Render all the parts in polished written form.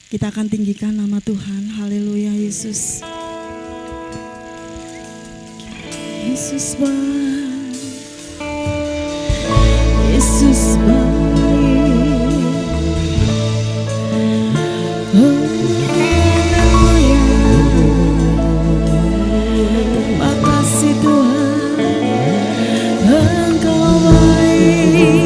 Kita akan tinggikan nama Tuhan. Haleluya Yesus. Yesus baik. Yesus baik. Oh, haleluya. Terima kasih Tuhan. Engkau baik.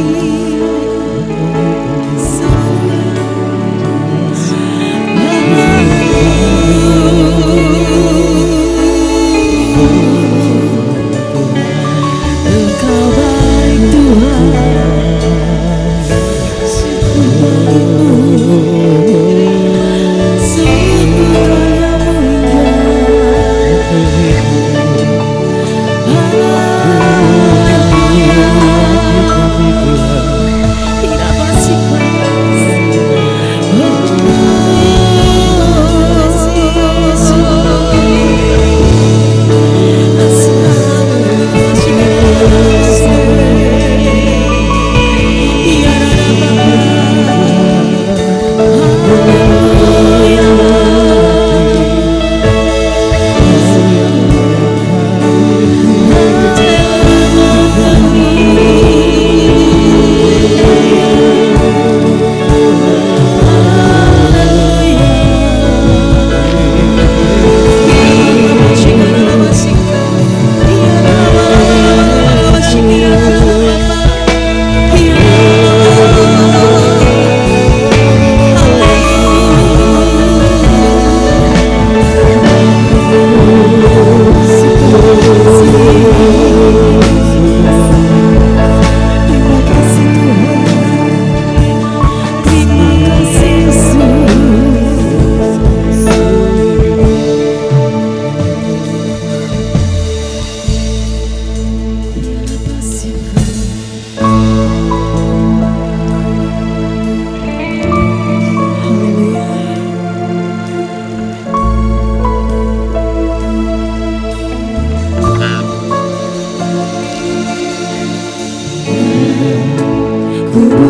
Ku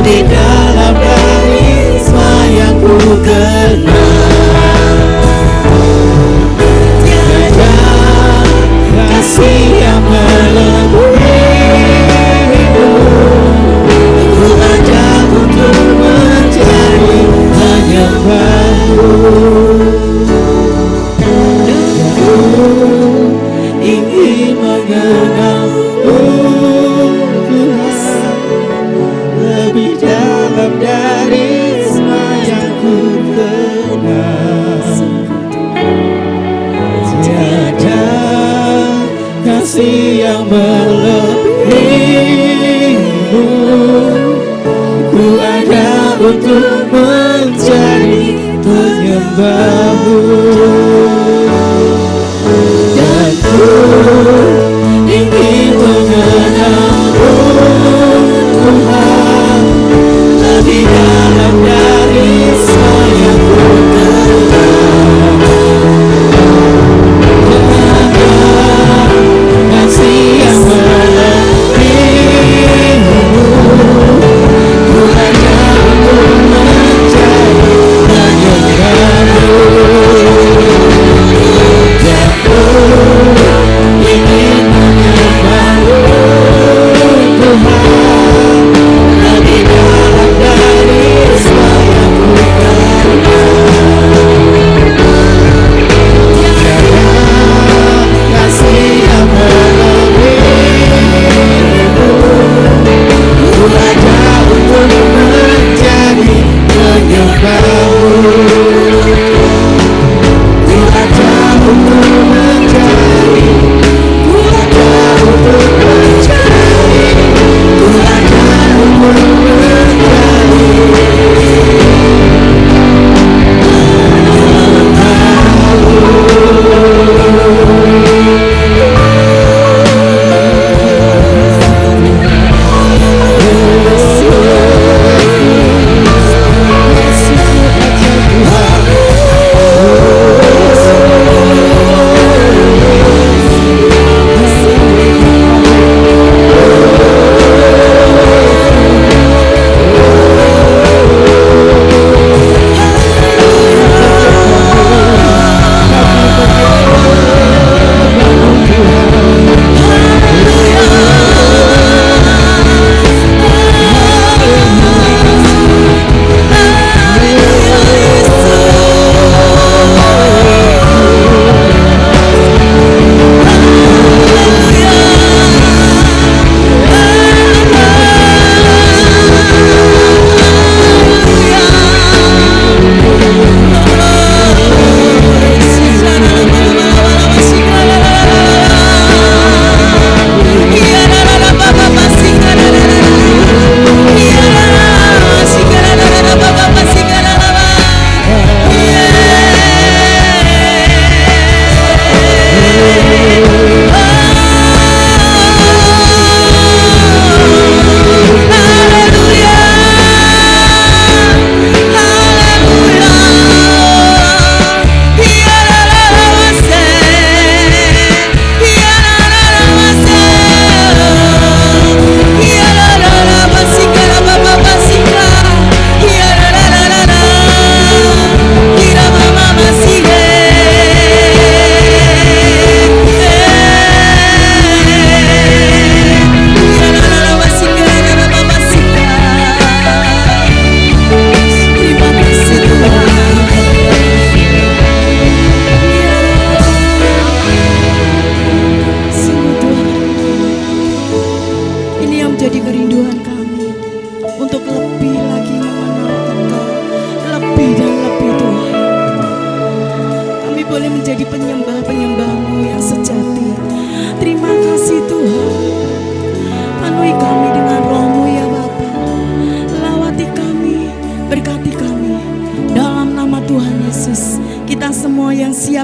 Di dalam karisma yang ku kenal, tiada kasih yang melebihimu. Ku ada untuk menjadi penyembahmu. Aku ingin mengenalmu Tuhan, lebih dalam dari semua yang ku kenal. Tiada kasih yang melebihimu. Ku ada untuk menjadi penyembahmu. Dan ku ingin mengenalmu Tuhan, lebih dalam dari semua yang ku kenal. Tiada kasih yang melebihimu. Ku hanya untuk menjadi penyembahmu. Dan ku ingin menyembahmu Tuhan, lebih dalam dari semua yang ku kenal. Tiada kasih yang melebihimu. Ku ada untuk menjadi penyembahmu. Ku ada untuk menjadi, ku ada untuk menjadi, ku ada untuk menjadi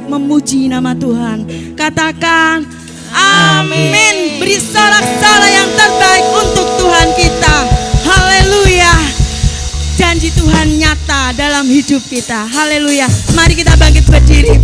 memuji nama Tuhan. Katakan amin. Beri sorak-sorai yang terbaik untuk Tuhan kita. Haleluya. Janji Tuhan nyata dalam hidup kita. Haleluya. Mari kita bangkit berdiri.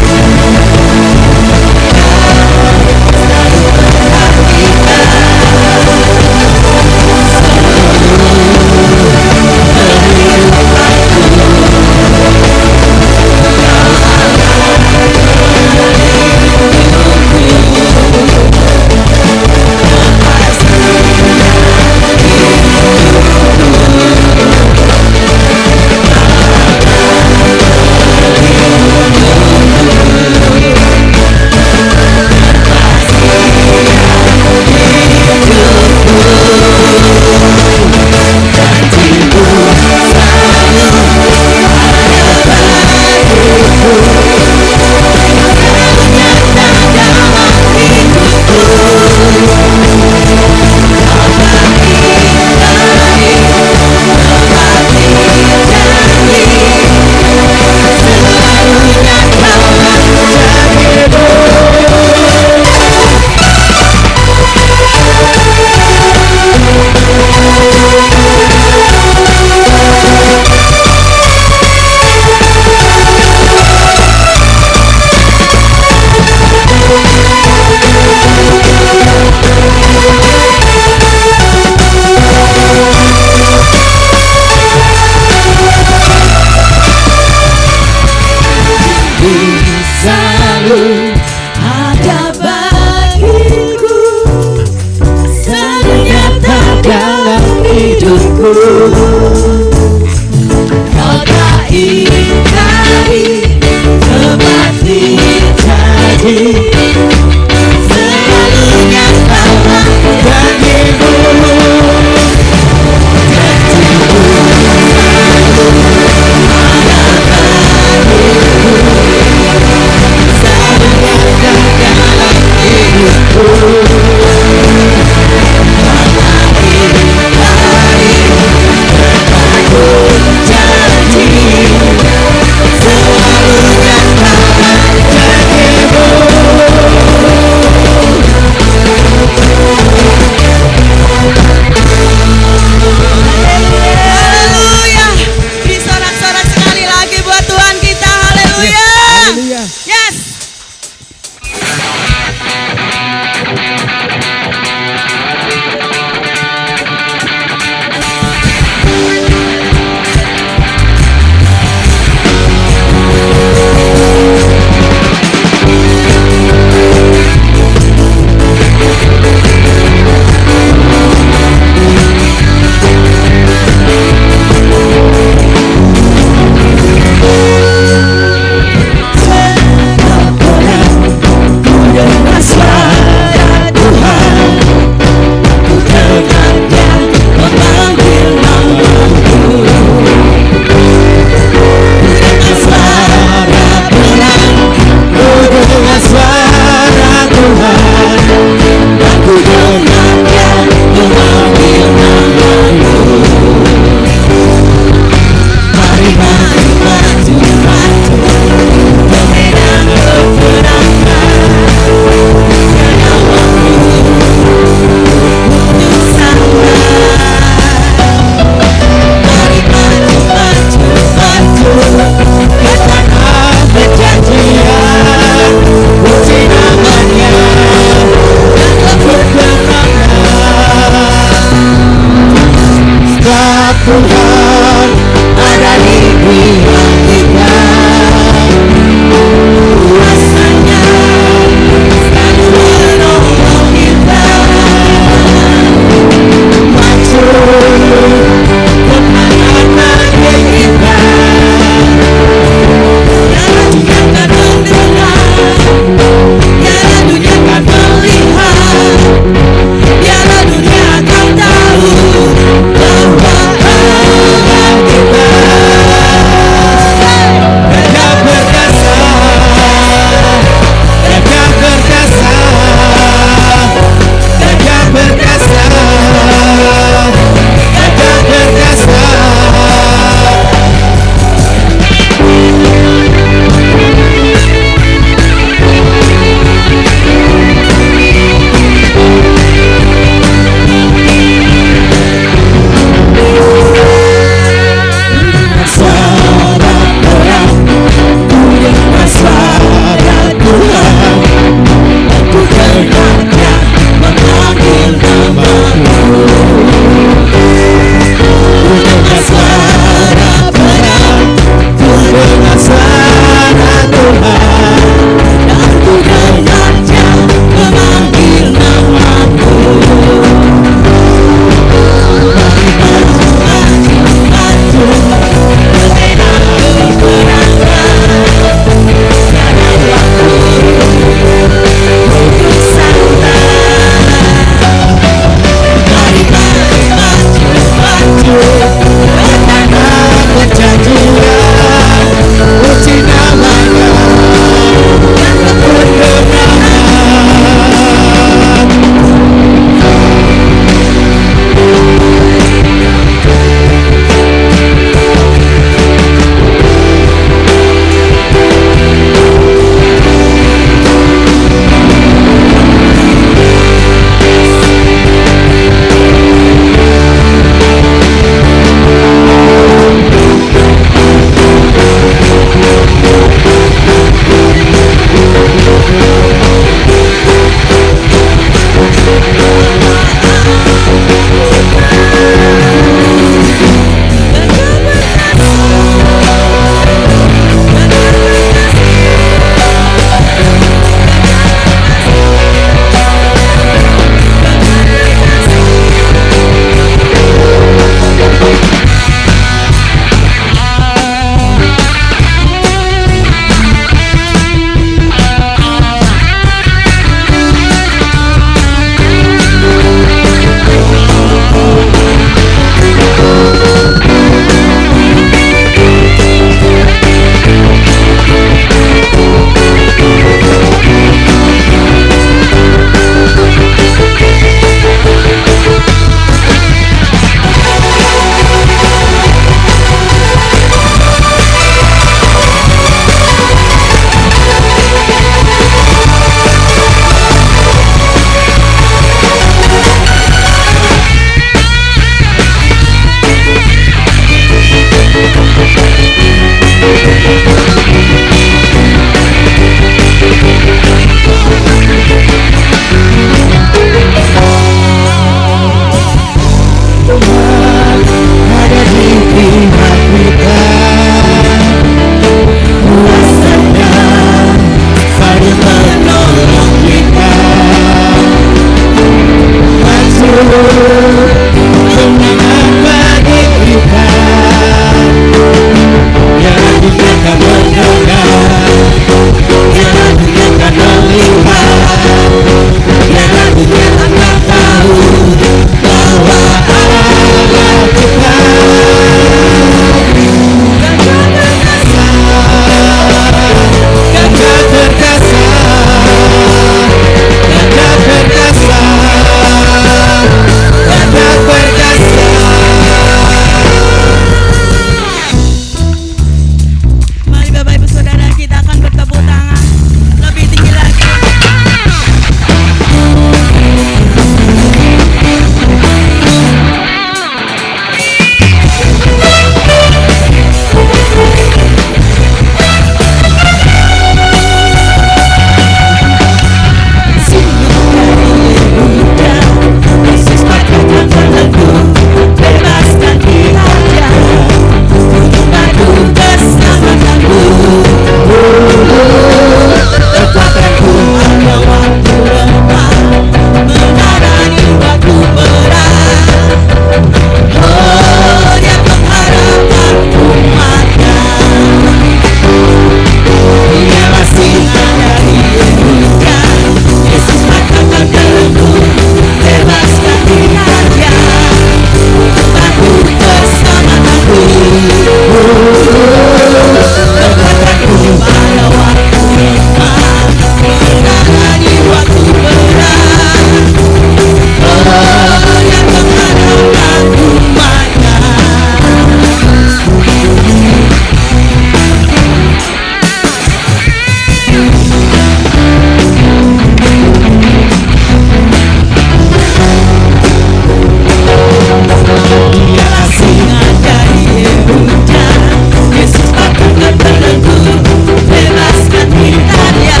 belenggu, bebaskan kita dia.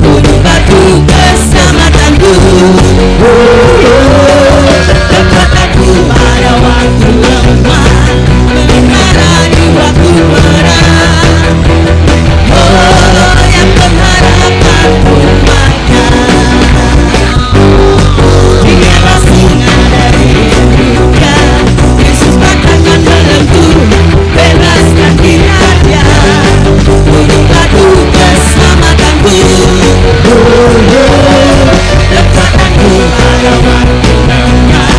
Gunung batu keselamatanku, kekuatanku pada waktu lemah, pelihara di waktu perang. Oh, yang pengharapan umatnya, dialah singa dari Yehuda. Yesus katakan belenggu, bebaskan kita dia. Gunung batu keselamatanku, kekuatanku pada waktu lemah,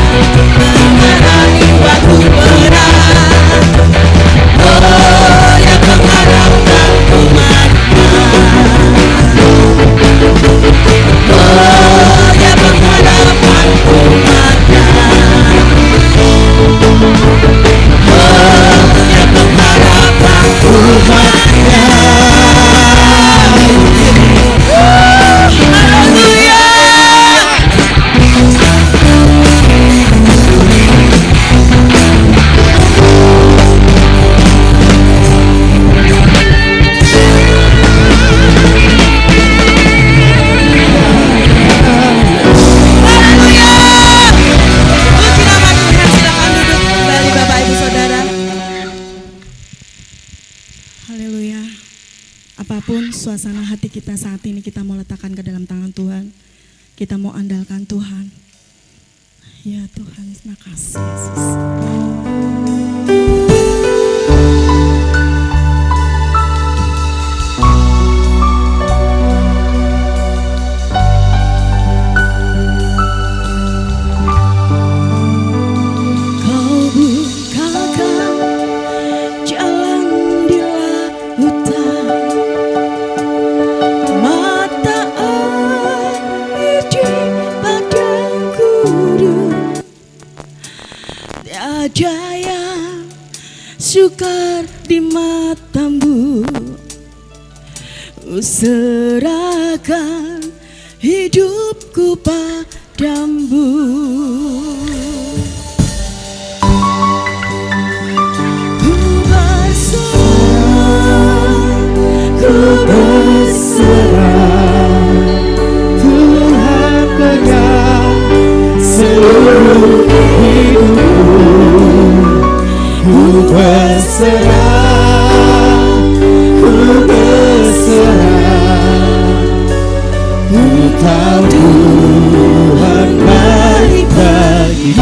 pelihara di waktu perang. Oh, yang mengharapkan umatnya, oh, yang mengharapkan umatnya, oh, yang mengharapkan umatnya. Haleluya. Haleluya. Puji nama Tuhan. Silakan duduk kembali Bapak Ibu Saudara. Haleluya. Apapun suasana hati kita saat ini, kita mau letakkan ke dalam tangan Tuhan. Kita mau andalkan Tuhan. Ya Tuhan, terima kasih Yesus. Kau bukakan jalan di lautan, mata air di padang gurun. Tiada yang sukar di matamu, serahkan hidupku padamu. Ku berserah, Tuhan pegang seluruh hidupku. Ku berserah, ku berserah. Ku tahu Tuhan baik bagi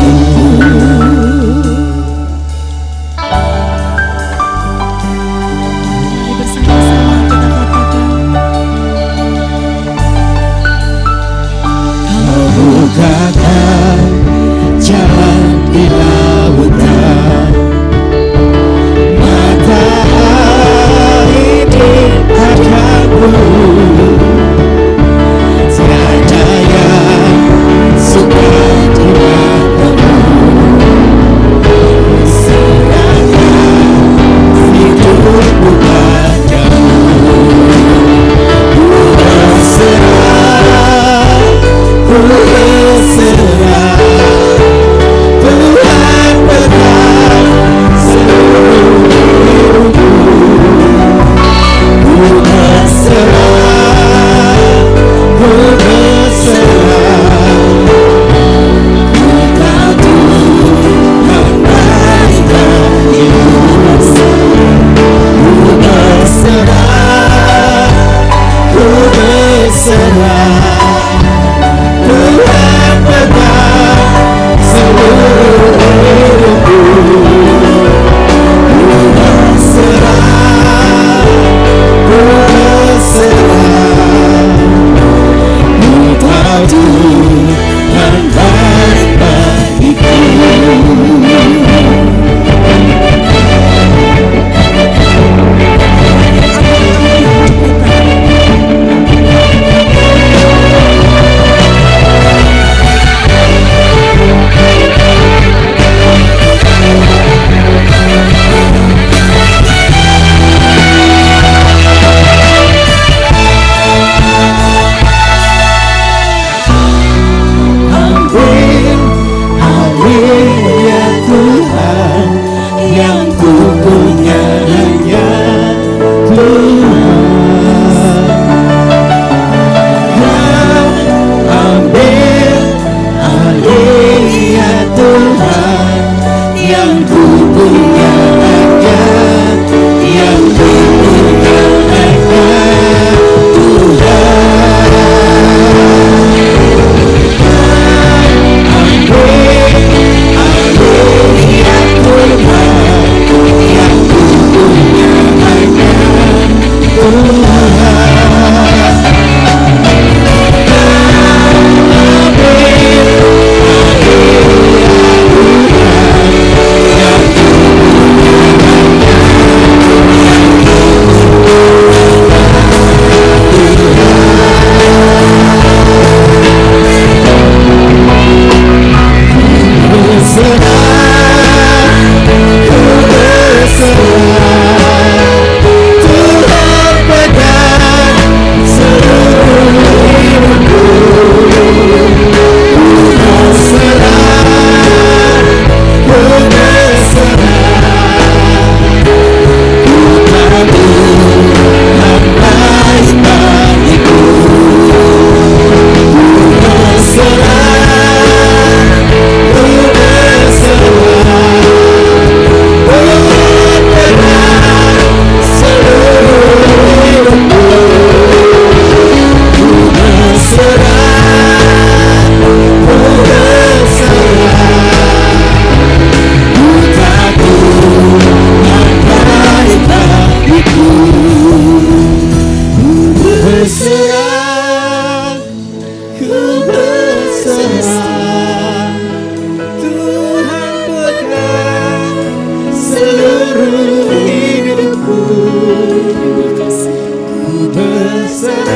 Ku berserah,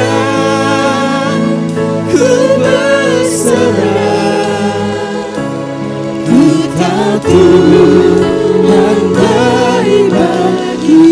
ku berserah, ku tahu Tuhan baik bagiku.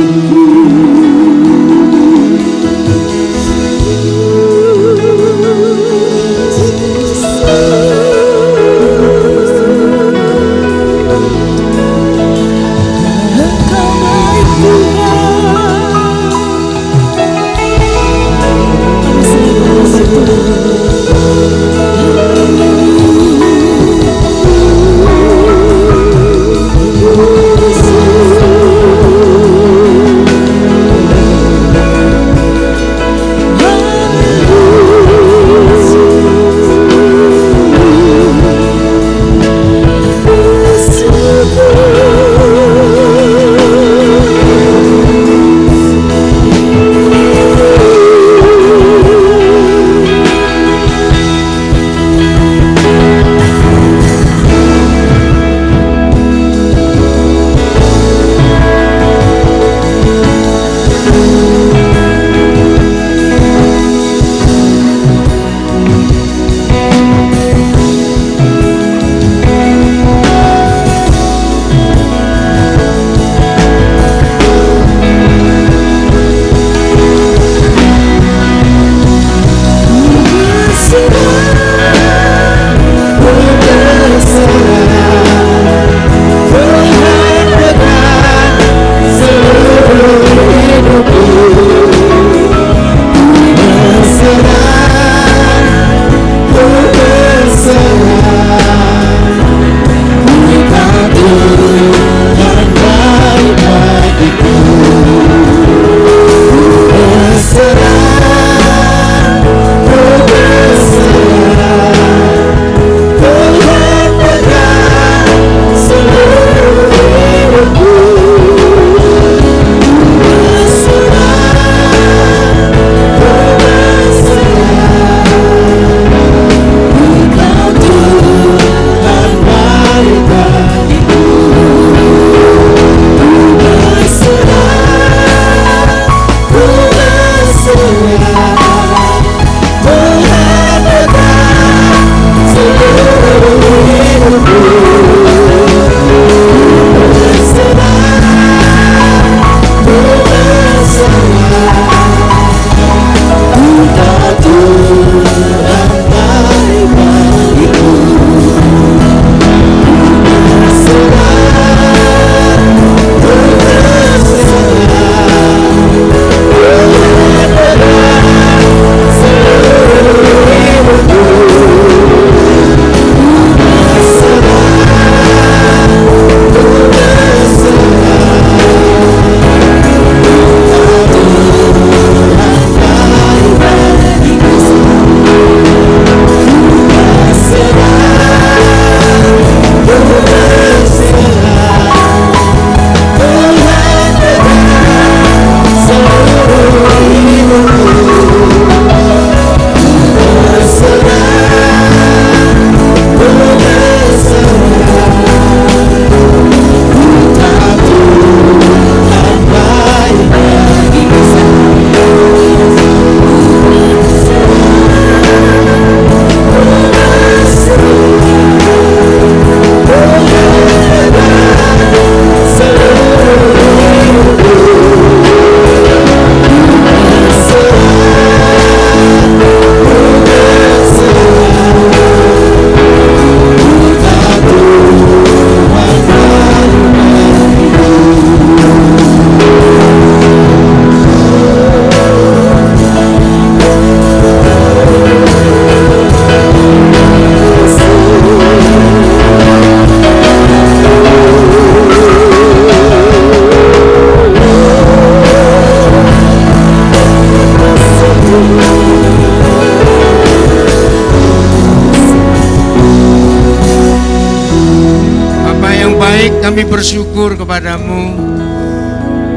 Kami bersyukur kepadamu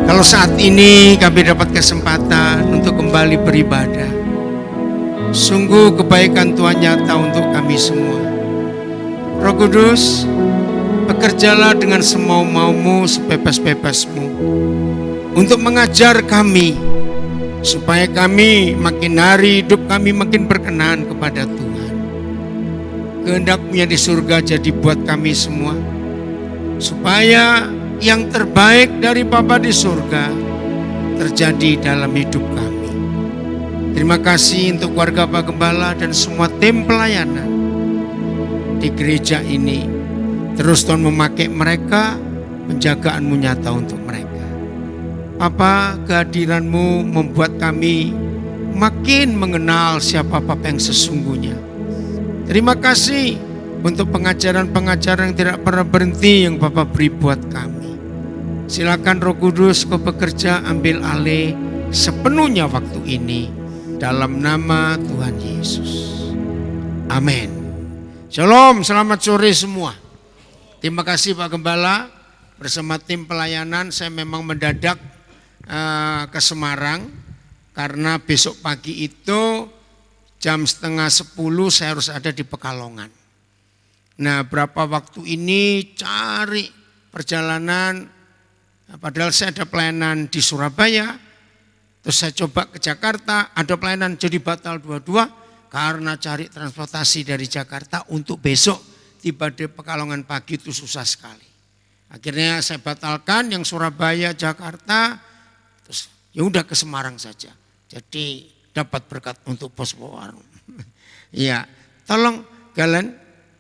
kalau saat ini kami dapat kesempatan untuk kembali beribadah. Sungguh kebaikan Tuhan nyata untuk kami semua. Roh Kudus, bekerjalah dengan semau-maumu, sebebas-bebasmu. untuk mengajar kami supaya kami makin hari hidup kami makin berkenan kepada Tuhan. Kehendak-Mu yang di surga jadi buat kami semua, supaya yang terbaik dari Bapa di surga terjadi dalam hidup kami. Terima kasih untuk keluarga Pak Gembala dan semua tim pelayanan di gereja ini. Terus Tuhan memakai mereka, penjagaan-Mu nyata untuk mereka. Bapa, kehadiran-Mu membuat kami makin mengenal siapa Bapa yang sesungguhnya. Terima kasih untuk pengajaran-pengajaran yang tidak pernah berhenti yang Bapa beri buat kami. Silakan Roh Kudus Kau bekerja, ambil alih sepenuhnya waktu ini dalam nama Tuhan Yesus. Amin. Shalom, selamat sore semua. Terima kasih Pak Gembala. Bersama tim pelayanan saya memang mendadak ke Semarang karena besok pagi itu jam 9:30 saya harus ada di Pekalongan. Nah, berapa waktu ini cari perjalanan, padahal saya ada pelayanan di Surabaya, terus saya coba ke Jakarta, ada pelayanan jadi batal dua-dua karena cari transportasi dari Jakarta untuk besok tiba di Pekalongan pagi itu susah sekali. Akhirnya saya batalkan yang Surabaya, Jakarta, terus ya udah ke Semarang saja. Jadi dapat berkat untuk pos warung. Iya, tolong kalian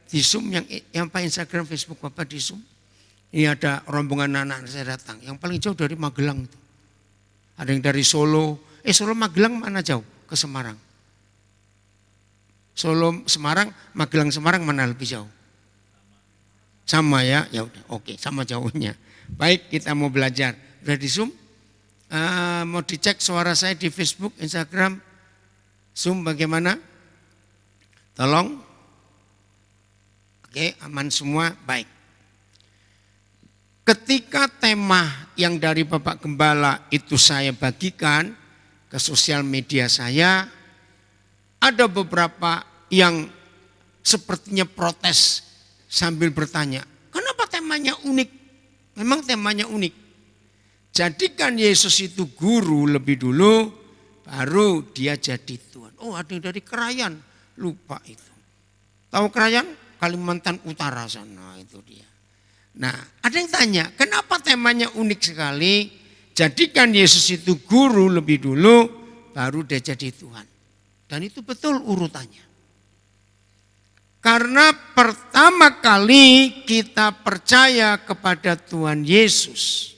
di Zoom yang Pak Instagram, Facebook Bapak di Zoom. Ini ada rombongan anak saya datang. Yang paling jauh dari Magelang itu. Ada yang dari Solo. Solo Magelang mana jauh? Ke Semarang. Solo Semarang, Magelang Semarang mana lebih jauh? Sama ya, ya udah, oke, sama jauhnya. Baik, kita mau belajar. Udah di Zoom? Mau dicek suara saya di Facebook, Instagram, Zoom bagaimana? Tolong. Oke, aman semua, baik. Ketika tema yang dari Bapak Gembala itu saya bagikan ke sosial media saya, ada beberapa yang sepertinya protes sambil bertanya, kenapa temanya unik? Memang temanya unik. Jadikan Yesus itu guru lebih dulu, baru dia jadi Tuhan. Oh, ada yang dari Krayan, lupa itu. Tahu Krayan? Kalimantan Utara sana itu dia. Nah, ada yang tanya, kenapa temanya unik sekali? Jadikan Yesus itu guru lebih dulu, baru dia jadi Tuhan. Dan itu betul urutannya. Karena pertama kali kita percaya kepada Tuhan Yesus,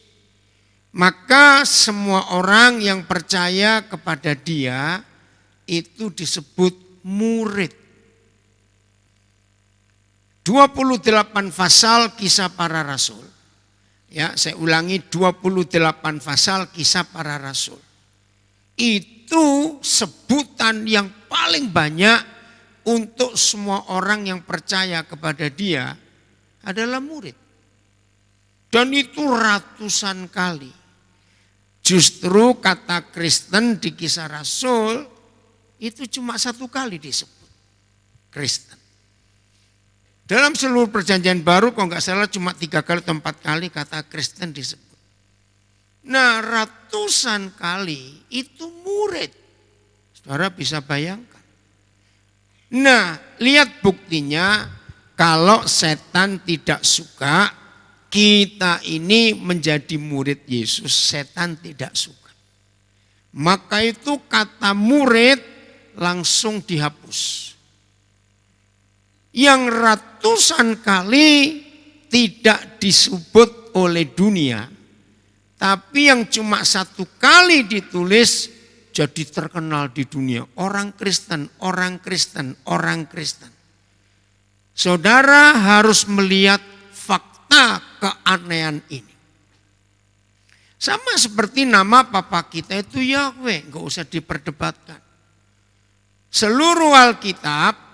maka semua orang yang percaya kepada Dia itu disebut murid. 28 pasal Kisah Para Rasul. Ya, saya ulangi 28 pasal Kisah Para Rasul. Itu sebutan yang paling banyak untuk semua orang yang percaya kepada Dia adalah murid. Dan itu ratusan kali. Justru kata Kristen di Kisah Rasul itu cuma satu kali disebut. Kristen. Dalam seluruh perjanjian baru kalau nggak salah cuma 3 kali atau 4 kali kata Kristen disebut. Nah, ratusan kali itu murid. Saudara bisa bayangkan. Nah, lihat buktinya kalau setan tidak suka kita ini menjadi murid Yesus, setan tidak suka. Maka itu kata murid langsung dihapus. Yang ratusan kali tidak disebut oleh dunia, tapi yang cuma 1 kali ditulis jadi terkenal di dunia. Orang Kristen, orang Kristen, orang Kristen. Saudara harus melihat fakta keanehan ini. Sama seperti nama Papa kita itu Yahweh, gak usah diperdebatkan. Seluruh Alkitab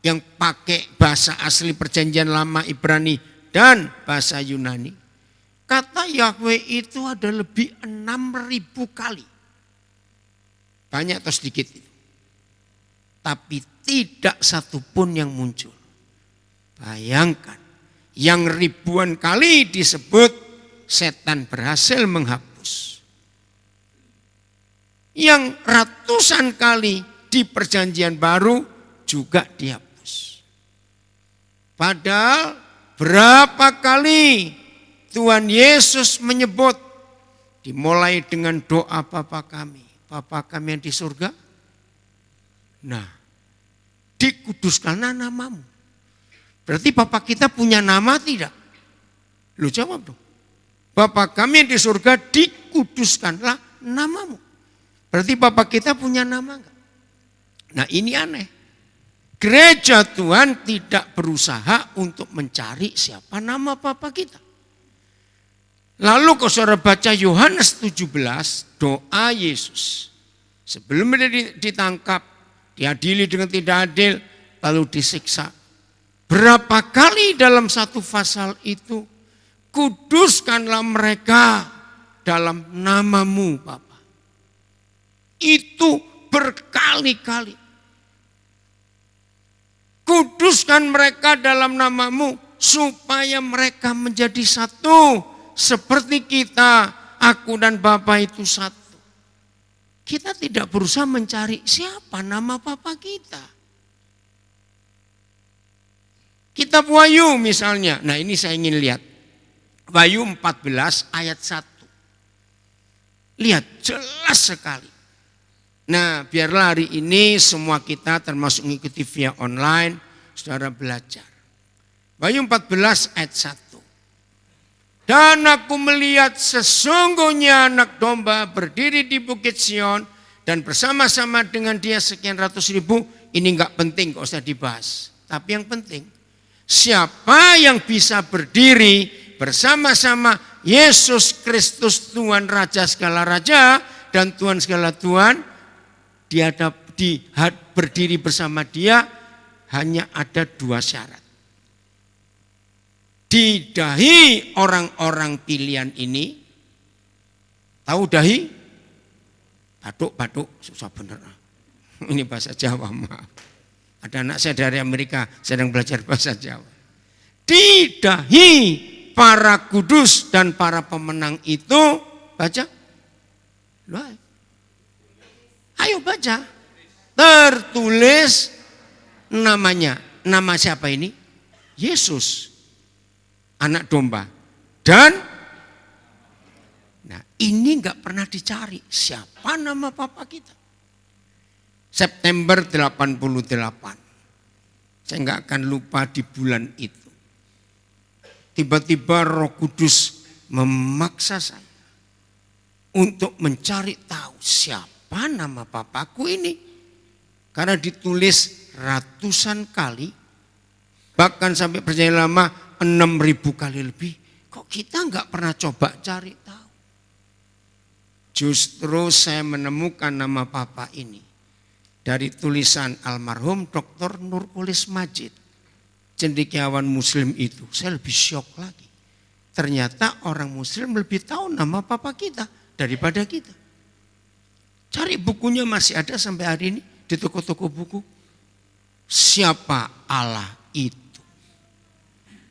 yang pakai bahasa asli perjanjian lama Ibrani dan bahasa Yunani, kata Yahweh itu ada lebih 6.000 kali. Banyak atau sedikit itu. Tapi tidak satupun yang muncul. Bayangkan, yang ribuan kali disebut setan berhasil menghapus. yang ratusan kali di perjanjian baru juga dihapus. Padahal berapa kali Tuhan Yesus menyebut, dimulai dengan doa Bapa kami yang di surga. Nah, dikuduskanlah namamu. Berarti Bapa kita punya nama tidak? Lu jawab dong. Bapa kami yang di surga, dikuduskanlah namamu. Berarti Bapa kita punya nama enggak? Nah, ini aneh. Gereja Tuhan tidak berusaha untuk mencari siapa nama Bapa kita. Lalu kalau saudara baca Yohanes 17, doa Yesus. Sebelum dia ditangkap, diadili dengan tidak adil, lalu disiksa. Berapa kali dalam satu pasal itu, kuduskanlah mereka dalam namamu Bapa. Itu berkali-kali. Kuduskan mereka dalam namamu supaya mereka menjadi satu. Seperti kita, aku dan Bapa itu satu. Kita tidak berusaha mencari siapa nama Bapa kita. Kitab Wahyu misalnya. Nah, ini saya ingin lihat. Wahyu 14 ayat 1. Lihat, jelas sekali. Nah, biarlah hari ini semua kita termasuk mengikuti via online, saudara belajar. Wahyu 14 ayat 1. Dan aku melihat sesungguhnya anak domba berdiri di Bukit Sion dan bersama-sama dengan dia sekian ratus ribu. Ini enggak penting, enggak usah dibahas. Tapi yang penting, siapa yang bisa berdiri bersama-sama Yesus Kristus Tuhan Raja segala Raja dan Tuhan segala Tuhan, berdiri bersama dia hanya ada dua syarat. Di dahi orang-orang pilihan ini, tahu dahi? Batuk, susah bener. Ini bahasa Jawa, maaf. Ada anak saya dari Amerika sedang belajar bahasa Jawa. Di dahi para kudus dan para pemenang itu, baca. Ayo baca. Tertulis namanya. Nama siapa ini? Yesus. Anak domba. Dan nah, ini enggak pernah dicari siapa nama Bapa kita. September 88. Saya enggak akan lupa di bulan itu. Tiba-tiba Roh Kudus memaksa saya untuk mencari tahu siapa nama Papaku ini. Karena ditulis ratusan kali, bahkan sampai perjanjian lama 6.000 kali lebih. Kok kita enggak pernah coba cari tahu? Justru saya menemukan nama Papa ini dari tulisan almarhum Dr. Nurkulis Majid, cendekiawan Muslim itu. Saya lebih syok lagi. Ternyata orang Muslim lebih tahu nama Papa kita daripada kita. Cari bukunya masih ada sampai hari ini di toko-toko buku. Siapa Allah itu?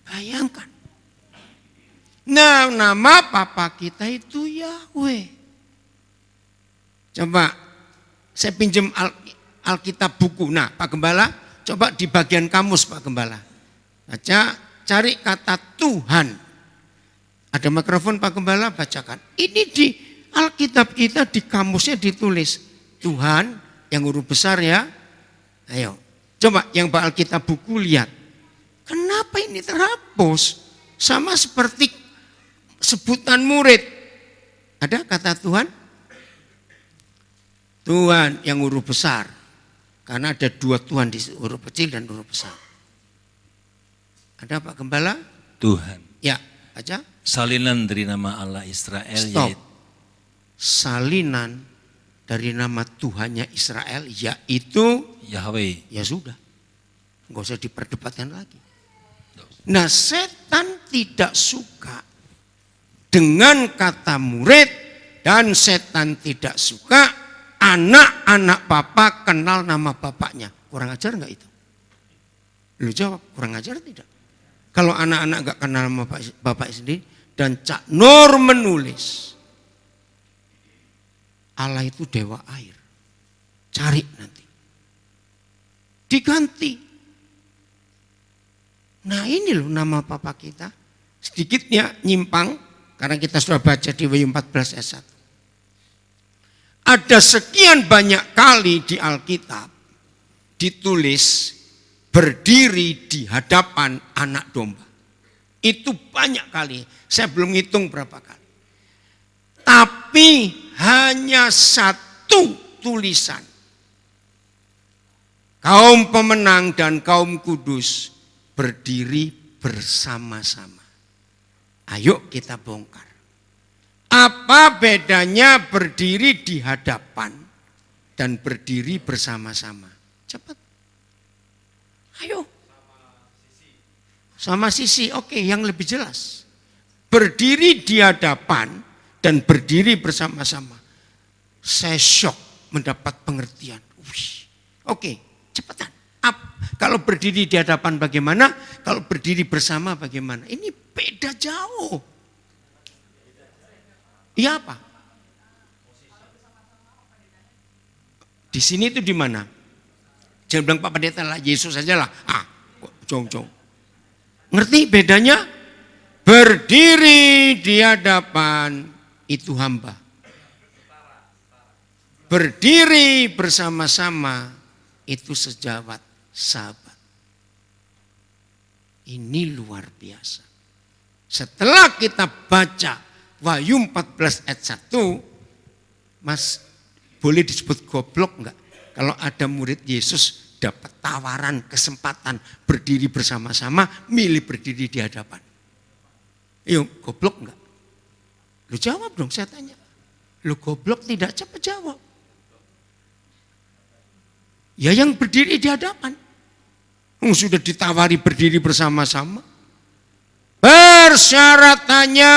Bayangkan. Nah, nama Papa kita itu Yahweh. Coba saya pinjam Alkitab buku. Nah, Pak Gembala, coba di bagian kamus Pak Gembala. Baca, cari kata Tuhan. Ada mikrofon Pak Gembala, bacakan. Ini di Alkitab kita di kamusnya ditulis Tuhan yang huruf besar ya. Ayo, coba yang Pak Alkitab buku lihat. Kenapa ini terhapus? Sama seperti sebutan murid. Ada kata Tuhan? Tuhan yang huruf besar. Karena ada dua Tuhan di huruf kecil dan huruf besar. Ada Pak Gembala? Tuhan. Ya, baca. Salinan dari nama Allah Israel. Stop. Salinan dari nama Tuhannya Israel yaitu Yahweh. Ya sudah. Enggak usah diperdebatkan lagi. Nah, setan tidak suka dengan kata murid dan setan tidak suka anak-anak Papa kenal nama bapaknya. Kurang ajar enggak itu? Lu jawab, kurang ajar tidak? Kalau anak-anak enggak kenal nama bapak sendiri dan Cak Nur menulis Allah itu dewa air. Cari nanti. Diganti. Nah ini loh nama Papa kita. Sedikitnya nyimpang karena kita sudah baca di Wahyu 14 ayat 1. Ada sekian banyak kali di Alkitab ditulis berdiri di hadapan anak domba. Itu banyak kali. Saya belum hitung berapa kali. Tapi hanya satu tulisan. Kaum pemenang dan kaum kudus berdiri bersama-sama. Ayo kita bongkar. Apa bedanya berdiri di hadapan dan berdiri bersama-sama? Cepat. Ayo. Sama sisi, oke, yang lebih jelas. Berdiri di hadapan dan berdiri bersama-sama. Saya shock mendapat pengertian. Oke, cepetan. Kalau berdiri di hadapan bagaimana? Kalau berdiri bersama bagaimana? Ini beda jauh. Iya apa? Di sini itu di mana? Jangan bilang Pak Pendeta lah, Yesus aja lah. Jauh-jauh. Ngerti bedanya? Berdiri di hadapan itu hamba. Berdiri bersama-sama itu sejawat sahabat. Ini luar biasa. Setelah kita baca Wahyu 14 ayat 1, Mas boleh disebut goblok enggak? Kalau ada murid Yesus dapat tawaran, kesempatan berdiri bersama-sama, milih berdiri di hadapan. Yuk, goblok enggak? Lu jawab dong, saya tanya. Lu goblok tidak? Cepat jawab. Ya yang berdiri di hadapan. Sudah ditawari berdiri bersama-sama. Persyaratannya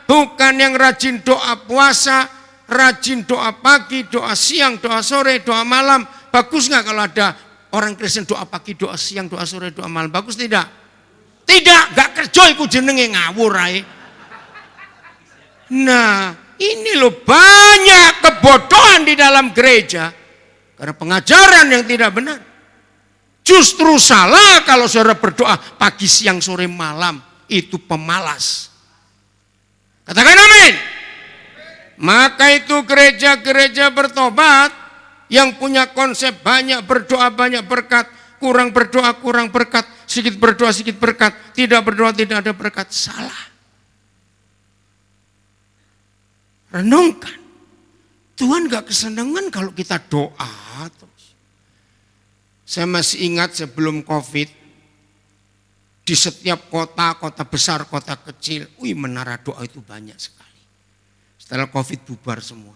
bukan yang rajin doa puasa, rajin doa pagi, doa siang, doa sore, doa malam. Bagus nggak kalau ada orang Kristen doa pagi, doa siang, doa sore, doa malam? Bagus tidak? Tidak, nggak kerja iku jenenge ngawur ae. Nah, ini loh banyak kebodohan di dalam gereja karena pengajaran yang tidak benar. Justru salah kalau saudara berdoa pagi, siang, sore, malam. Itu pemalas. Katakan amin. Maka itu gereja-gereja bertobat yang punya konsep banyak berdoa banyak berkat, kurang berdoa kurang berkat, sedikit berdoa sedikit berkat, tidak berdoa tidak ada berkat. Salah. Renungkan. Tuhan gak kesenangan kalau kita doa terus. Saya masih ingat sebelum COVID, di setiap kota, kota besar, kota kecil, menara doa itu banyak sekali. Setelah COVID bubar semua.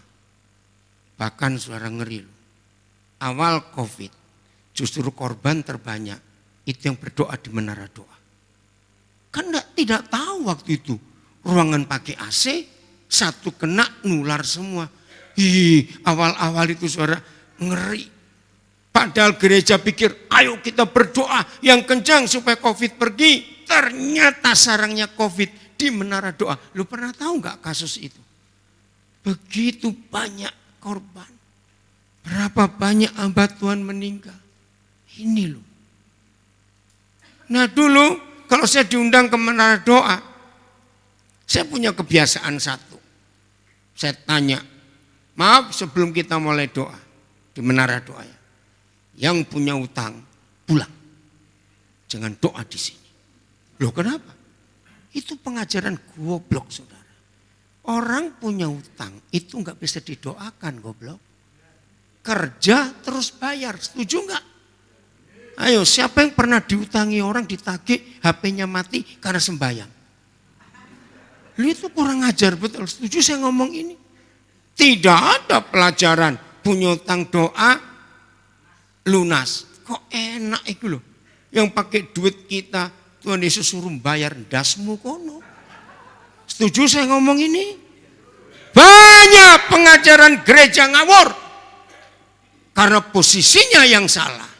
Bahkan suara ngeri loh. Awal COVID, justru korban terbanyak itu yang berdoa di menara doa. Kan tidak tahu waktu itu. Ruangan pakai AC, satu kena nular semua. Awal-awal itu suara ngeri. Padahal gereja pikir, ayo kita berdoa yang kencang supaya COVID pergi. Ternyata sarangnya COVID di menara doa. Lu pernah tahu nggak kasus itu? Begitu banyak korban. Berapa banyak hamba Tuhan meninggal. Ini loh. Nah dulu kalau saya diundang ke menara doa, saya punya kebiasaan satu. Saya tanya, maaf sebelum kita mulai doa di menara doa ya. Yang punya utang pulang. Jangan doa di sini. Loh kenapa? Itu pengajaran goblok saudara. Orang punya utang itu nggak bisa didoakan goblok. Kerja terus bayar, setuju nggak? Ayo siapa yang pernah diutangi orang ditagih HP-nya mati karena sembahyang? Lu itu kurang ajar betul, setuju saya ngomong ini? Tidak ada pelajaran punya utang doa lunas. Kok enak itu loh. Yang pakai duit kita Tuhan Yesus suruh bayar dasmu kono. Setuju saya ngomong ini? Banyak pengajaran gereja ngawur. Karena posisinya yang salah.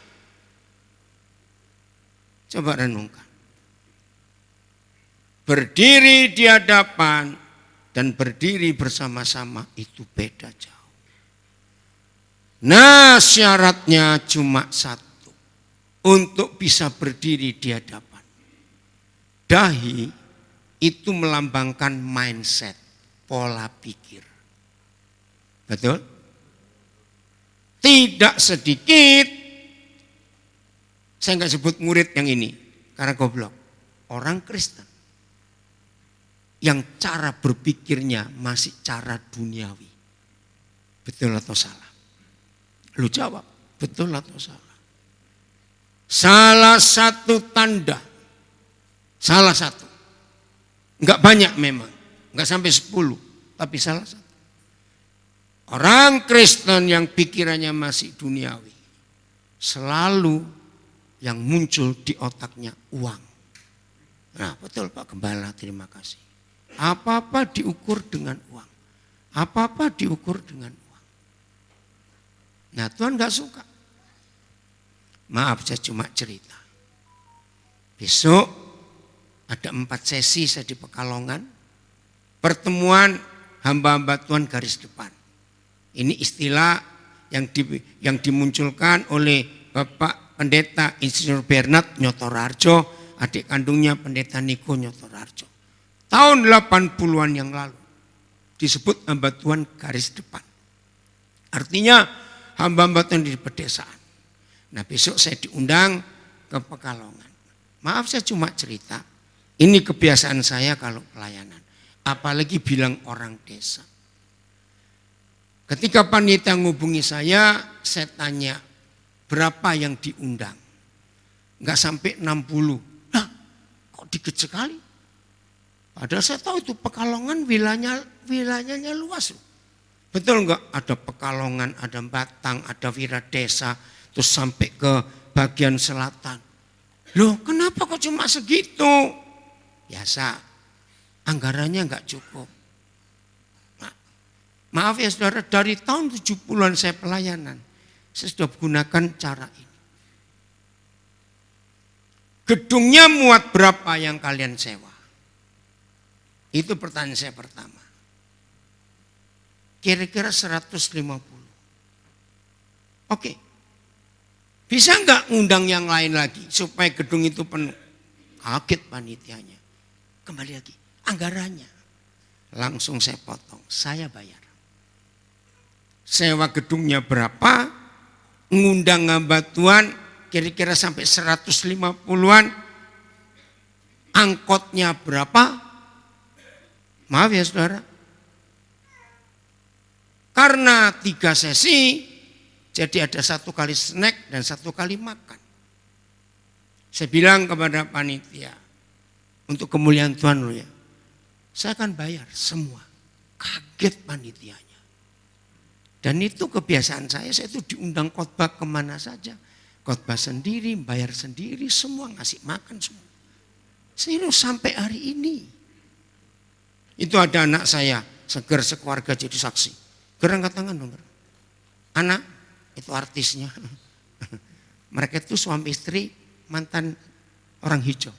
Coba renungkan. Berdiri di hadapan dan berdiri bersama-sama itu beda jauh. Nah, syaratnya cuma satu. Untuk bisa berdiri di hadapan. Dahi itu melambangkan mindset, pola pikir. Betul? Tidak sedikit, saya nggak sebut murid yang ini, karena goblok. Orang Kristen yang cara berpikirnya masih cara duniawi. Betul atau salah? Lu jawab, betul atau salah? Salah satu tanda, salah satu. Enggak banyak memang, enggak sampai 10, tapi salah satu. Orang Kristen yang pikirannya masih duniawi, selalu yang muncul di otaknya uang. Nah betul Pak Gembala, terima kasih. Apa-apa diukur dengan uang. Apa-apa diukur dengan uang. Nah Tuhan gak suka. Maaf saya cuma cerita. Besok ada 4 sesi saya di Pekalongan. Pertemuan hamba-hamba Tuhan garis depan. Ini istilah yang dimunculkan oleh Bapak Pendeta Insinyur Bernard Nyotorarjo, adik kandungnya Pendeta Niko Nyotorarjo. Tahun 80-an yang lalu disebut hamba Tuhan garis depan. Artinya hamba-hamba Tuhan di pedesaan. Nah besok saya diundang ke Pekalongan. Maaf saya cuma cerita. Ini kebiasaan saya kalau pelayanan. Apalagi bilang orang desa. Ketika panitia ngubungi saya tanya berapa yang diundang. Enggak sampai 60. Nah kok dikit sekali. Padahal saya tahu itu Pekalongan wilayahnya luas. Betul enggak? Ada Pekalongan, ada Batang, ada Wiradesa, terus sampai ke bagian selatan. Loh kenapa kok cuma segitu? Biasa, anggarannya enggak cukup. Maaf ya saudara, dari tahun 70-an saya pelayanan, saya sudah gunakan cara ini. Gedungnya muat berapa yang kalian sewa? Itu pertanyaan saya pertama. Kira-kira 150. Oke. Bisa enggak ngundang yang lain lagi supaya gedung itu penuh? Kaget panitianya. Kembali lagi, anggarannya. Langsung saya potong, saya bayar. Sewa gedungnya berapa, ngundang hamba Tuhan kira-kira sampai 150-an, angkotnya berapa, maaf ya saudara. Karena 3 sesi, jadi ada 1 kali snack dan 1 kali makan. Saya bilang kepada panitia, untuk kemuliaan Tuhan loh ya, saya akan bayar semua. Kaget panitianya. Dan itu kebiasaan saya itu diundang khotbah kemana saja. Khotbah sendiri, bayar sendiri, semua ngasih makan semua. Serius sampai hari ini. Itu ada anak saya, seger sekeluarga jadi saksi. Gerangkat tangan dong. Anak, itu artisnya. Mereka itu suami istri, mantan orang hijau.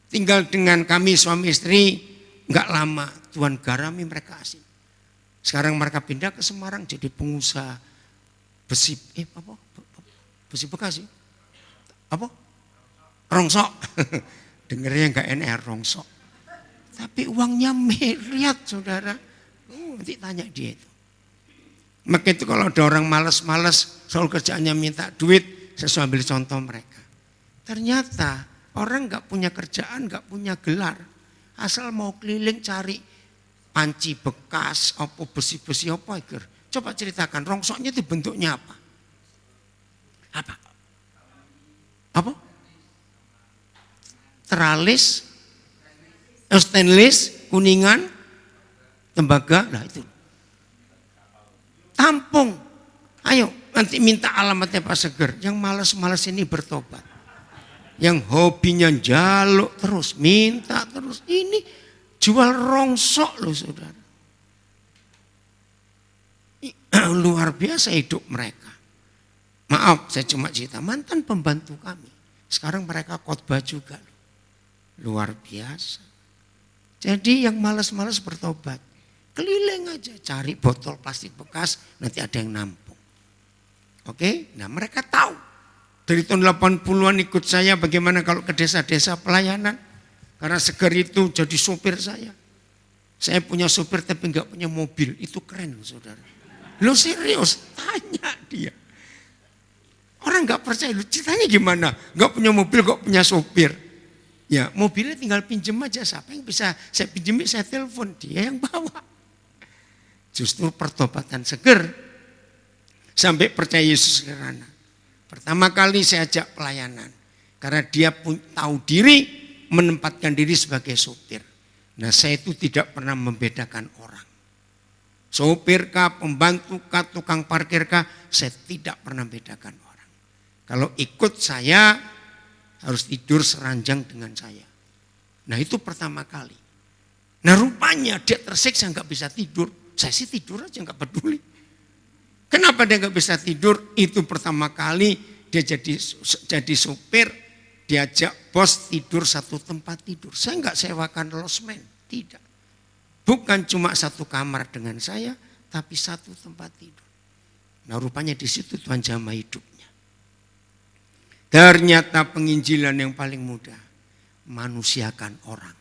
Tinggal dengan kami suami istri, enggak lama Tuhan garami mereka asing. Sekarang mereka pindah ke Semarang jadi pengusaha besi besi bekas ya? Apa? Rongsok. Dengernya enggak NR rongsok. Tapi uangnya miliar saudara. Nanti tanya dia itu. Maka itu kalau ada orang malas-malas soal kerjaannya minta duit, saya ambil contoh mereka. Ternyata orang enggak punya kerjaan, enggak punya gelar. Asal mau keliling cari panci bekas, apa besi-besi apa ikir. Coba ceritakan, rongsoknya itu bentuknya apa? Apa? Apa? Teralis, stainless, kuningan, tembaga, nah itu. Tampung. Ayo, nanti minta alamatnya Pak Seger. Yang malas-malas ini bertobat. Yang hobinya jaluk terus, minta terus. Ini jual rongsok loh saudara. Luar biasa hidup mereka. Maaf saya cuma cerita, mantan pembantu kami. Sekarang mereka khotbah juga loh. Luar biasa. Jadi yang malas-malas bertobat. Keliling aja cari botol plastik bekas, nanti ada yang nampung. Oke, nah mereka tahu. Dari tahun 80-an ikut saya bagaimana kalau ke desa-desa pelayanan. Karena seger itu jadi sopir saya. Saya punya sopir tapi enggak punya mobil. Itu keren saudara. Lo serius? Tanya dia. Orang enggak percaya. Lo ceritanya gimana? Enggak punya mobil, enggak punya sopir. Ya mobilnya tinggal pinjem aja. Siapa yang bisa saya pinjemin, saya telepon. Dia yang bawa. Justru pertobatan seger. Sampai percaya Yesus karena. Pertama kali saya ajak pelayanan. Karena dia pun tahu diri, menempatkan diri sebagai sopir. Nah saya itu tidak pernah membedakan orang. Sopir kah, pembantu kah, tukang parkir kah, saya tidak pernah membedakan orang. Kalau ikut saya harus tidur seranjang dengan saya. Nah itu pertama kali. Nah rupanya dia tersiksa nggak bisa tidur. Saya sih tidur aja nggak peduli. Kenapa dia nggak bisa tidur? Itu pertama kali dia jadi sopir, diajak bos tidur satu tempat tidur. Saya nggak sewakan losmen, tidak. Bukan cuma satu kamar dengan saya, tapi satu tempat tidur. Nah rupanya di situ Tuhan jamah hidupnya. Ternyata penginjilan yang paling mudah, manusiakan orang.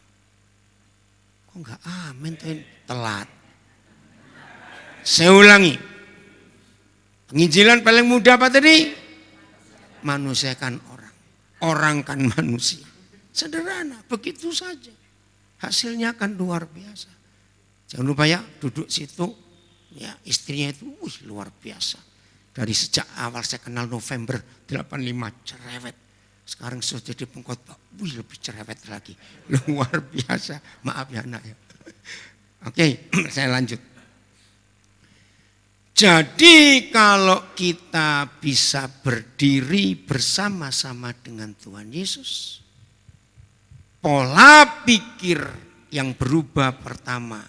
Kok nggak amin tuh, telat. Saya ulangi. Penginjilan paling mudah apa tadi? Manusiakan orang. Orang kan manusia. Sederhana, begitu saja. Hasilnya akan luar biasa. Jangan lupa ya, duduk situ. Ya, istrinya itu luar biasa. Dari sejak awal saya kenal November 85 cerewet. Sekarang sudah jadi pengkhotbah, lebih cerewet lagi. Luar biasa. Maaf ya anak ya. Oke, saya lanjut. Jadi kalau kita bisa berdiri bersama-sama dengan Tuhan Yesus, pola pikir yang berubah pertama,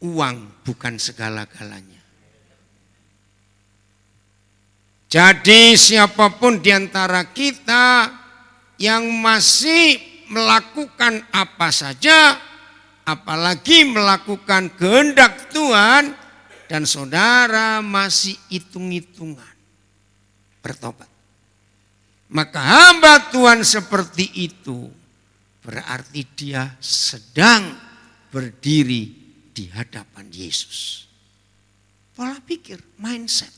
uang bukan segala-galanya. Jadi siapapun di antara kita yang masih melakukan apa saja, apalagi melakukan kehendak Tuhan, dan saudara masih hitung-hitungan bertobat, maka hamba Tuhan seperti itu berarti dia sedang berdiri di hadapan Yesus. Pola pikir, mindset.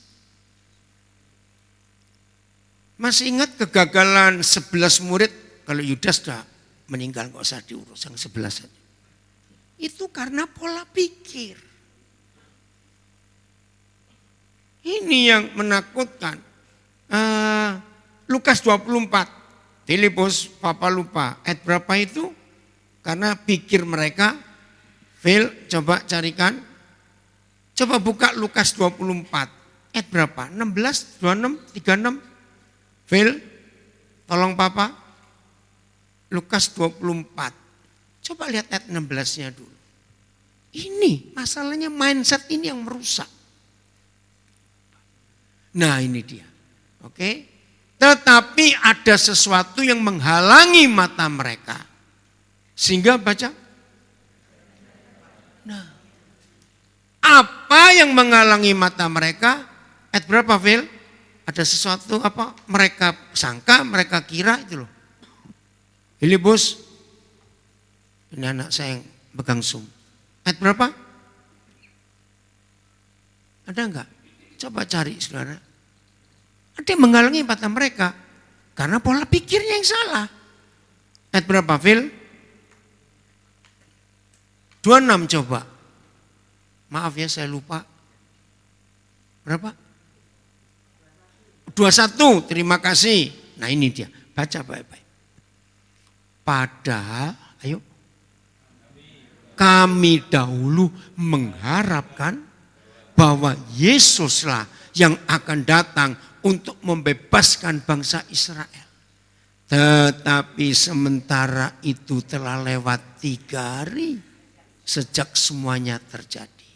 Masih ingat kegagalan 11 murid? Kalau Yudas sudah meninggal gak usah diurus, yang 11 saja. Itu karena pola pikir. Ini yang menakutkan. Lukas 24. Filipus, Papa lupa. Ayat berapa itu? Karena pikir mereka. Phil, coba carikan. Coba buka Lukas 24. Ayat berapa? 16, 26, 36. Phil, tolong Papa. Lukas 24. Coba lihat ayat 16-nya dulu. Ini masalahnya mindset ini yang merusak. Nah ini dia. Oke. Tetapi ada sesuatu yang menghalangi mata mereka. Sehingga baca. Nah. Apa yang menghalangi mata mereka? Ayat berapa, Phil? Ada sesuatu apa? Mereka sangka, mereka kira itu loh. Filipus. Ini anak saya yang pegang Zoom. Ayat berapa? Ada enggak? Coba cari saudara. Ada yang menghalangi mata mereka. Karena pola pikirnya yang salah. Ayat berapa Phil? 26 coba. Maaf ya saya lupa. Berapa? 21, terima kasih. Nah ini dia, baca baik-baik. Padahal, ayo. Kami dahulu mengharapkan bahwa Yesuslah yang akan datang untuk membebaskan bangsa Israel. Tetapi sementara itu telah lewat 3 hari sejak semuanya terjadi.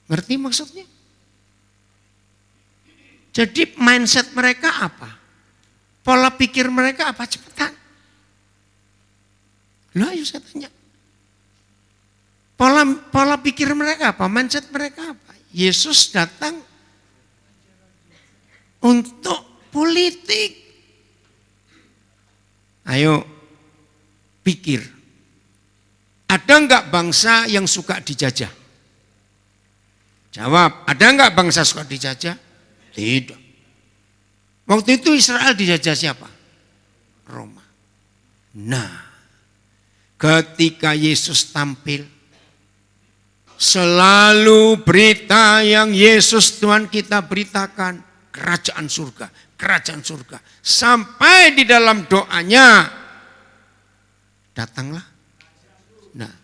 Ngerti maksudnya? Jadi mindset mereka apa? Pola pikir mereka apa? Cepetan. Loh ayo saya tanya. Pola pikir mereka apa? Mindset mereka apa? Yesus datang untuk politik. Ayo pikir. Ada enggak bangsa yang suka dijajah? Jawab, ada enggak bangsa suka dijajah? Tidak. Waktu itu Israel dijajah siapa? Roma. Nah, ketika Yesus tampil, selalu berita yang Yesus Tuhan kita beritakan, kerajaan surga, kerajaan surga. Sampai di dalam doanya, datanglah. Nah,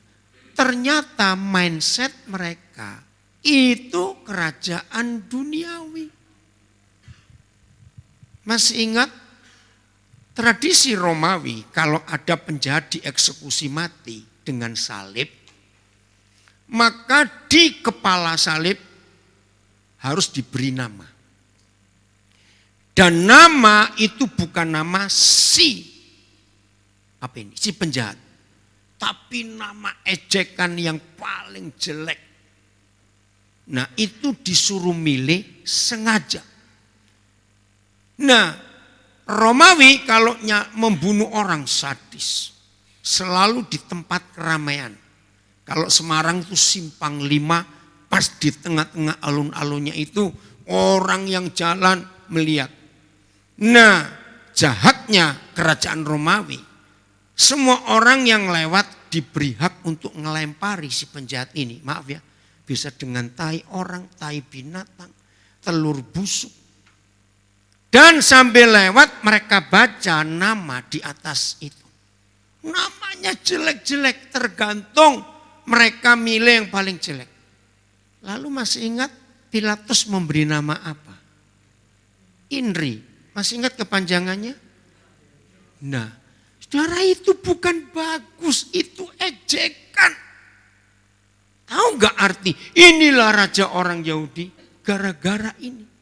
ternyata mindset mereka itu kerajaan duniawi. Masih ingat tradisi Romawi kalau ada penjahat dieksekusi mati dengan salib, maka di kepala salib harus diberi nama. Dan nama itu bukan nama si penjahat, tapi nama ejekan yang paling jelek. Nah, itu disuruh milih sengaja. Nah, Romawi kalau membunuh orang sadis, selalu di tempat keramaian. Kalau Semarang itu Simpang 5, pas di tengah-tengah alun-alunnya itu orang yang jalan melihat. Nah, jahatnya kerajaan Romawi, semua orang yang lewat diberi hak untuk ngelempari si penjahat ini. Maaf ya, bisa dengan tai orang, tai binatang, telur busuk. Dan sambil lewat mereka baca nama di atas itu. Namanya jelek-jelek, tergantung mereka milih yang paling jelek. Lalu masih ingat Pilatus memberi nama apa? Inri. Masih ingat kepanjangannya? Nah, saudara, itu bukan bagus, itu ejekan. Tahu gak arti inilah raja orang Yahudi gara-gara ini?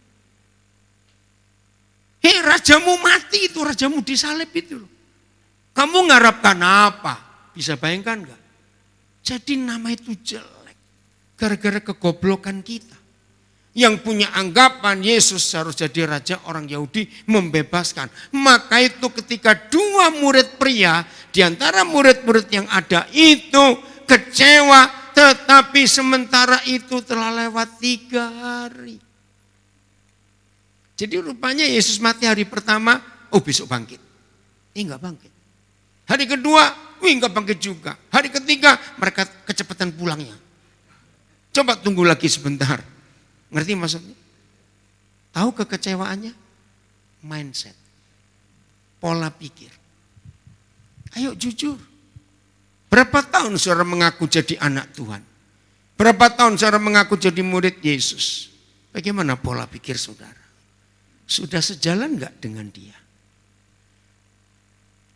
Hei, rajamu mati itu, rajamu disalib itu loh. Kamu mengharapkan apa? Bisa bayangkan gak? Jadi nama itu jelek. Gara-gara kegoblokan kita. Yang punya anggapan Yesus harus jadi raja orang Yahudi, membebaskan. Maka itu ketika dua murid pria di antara murid-murid yang ada itu kecewa. Tetapi sementara itu telah lewat 3 hari. Jadi rupanya Yesus mati hari pertama, besok bangkit. Enggak bangkit. Hari kedua, enggak bangkit juga. Hari ketiga, mereka kecepatan pulangnya. Coba tunggu lagi sebentar. Ngerti maksudnya? Tahu kekecewaannya? Mindset. Pola pikir. Ayo jujur. Berapa tahun saudara mengaku jadi anak Tuhan? Berapa tahun saudara mengaku jadi murid Yesus? Bagaimana pola pikir saudara? Sudah sejalan enggak dengan dia?